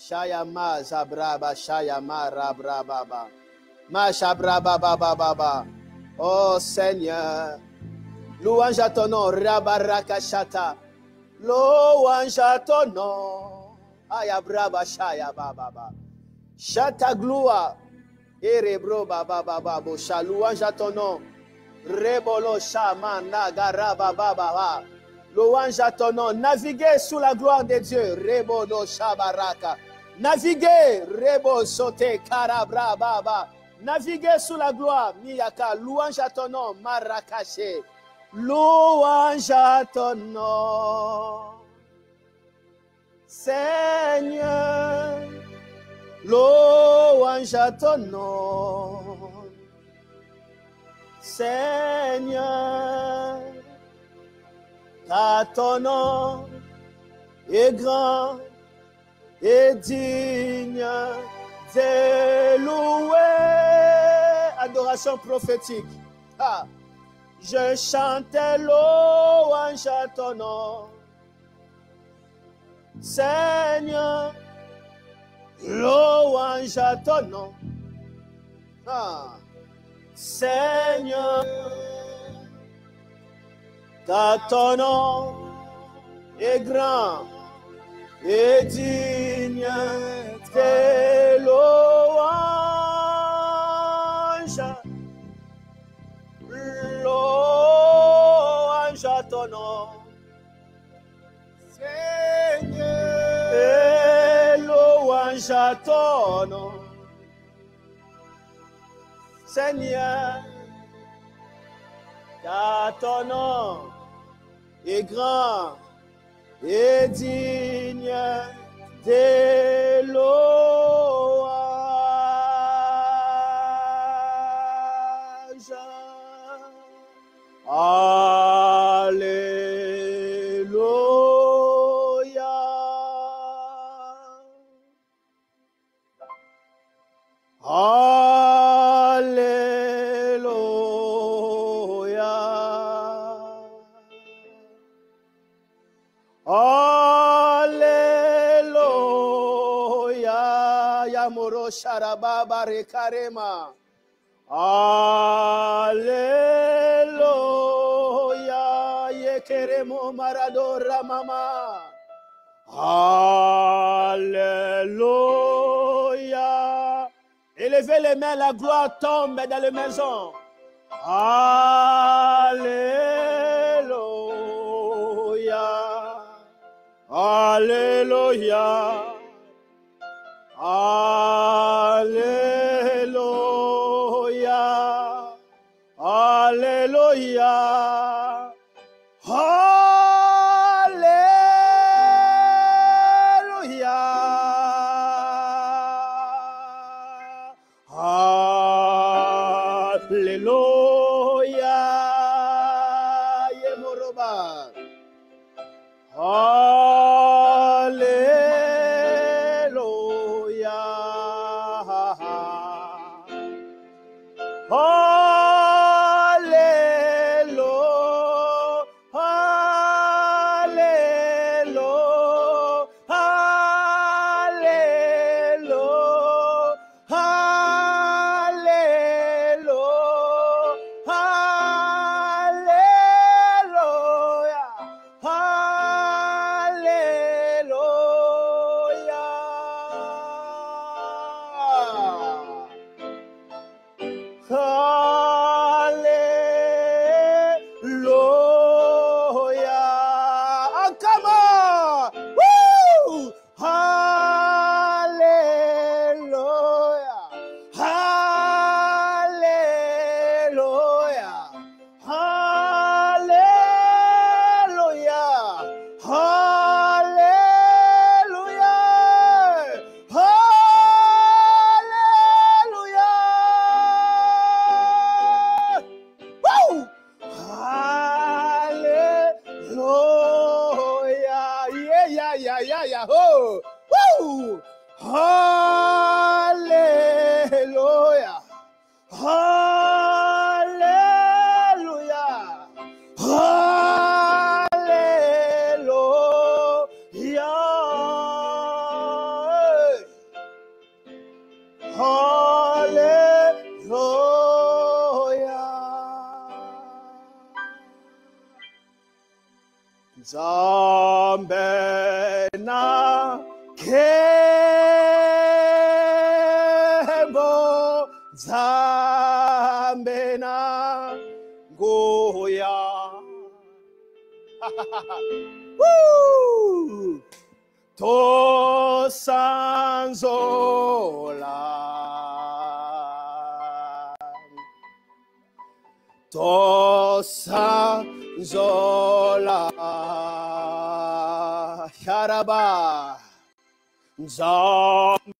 Shaya ma zabraba shaya ma rabrababa ma shabrababa. Oh Seigneur, louange à ton nom, rabarakashata. Louange à ton nom, ayabraba shaya baba. Chata gloire. Erebro baba baba bo. Louange à ton nom. Rebolo Shama Nagara baba baba. Louange à ton nom. Naviguez sous la gloire de Dieu. Rebolo Shabaraka. Naviguez. Rebo Sote Karabra baba. Naviguez sous la gloire. Miyaka. Louange à ton nom. Marakache. Louange à ton nom. Seigneur. Louange à ton nom. Seigneur, car ton nom est grand et digne de louer. Adoration prophétique. Ah, je chantais louange à ton nom. Seigneur, louange à ton nom. Ah. Seigneur, car ton nom est grand et digne de louange. Louange à ton nom, Seigneur, et louange à ton nom. Seigneur, car ton nom est grand et digne de louange. Alléluia. Alléluia, Yamoro Sharababa Rekarema. Alléluia, Yekeremo Maradora Mama. Alléluia. Élevez les mains, la gloire tombe dans les maisons. Alléluia. Alléluia. Alléluia. Alléluia. Alléluia. Yemoroba. Alléluia. Hallelujah. Hallelujah. Hallelujah. Zambena ke Woo! Tosanzola. Tosanzola. Sharaba. Zom.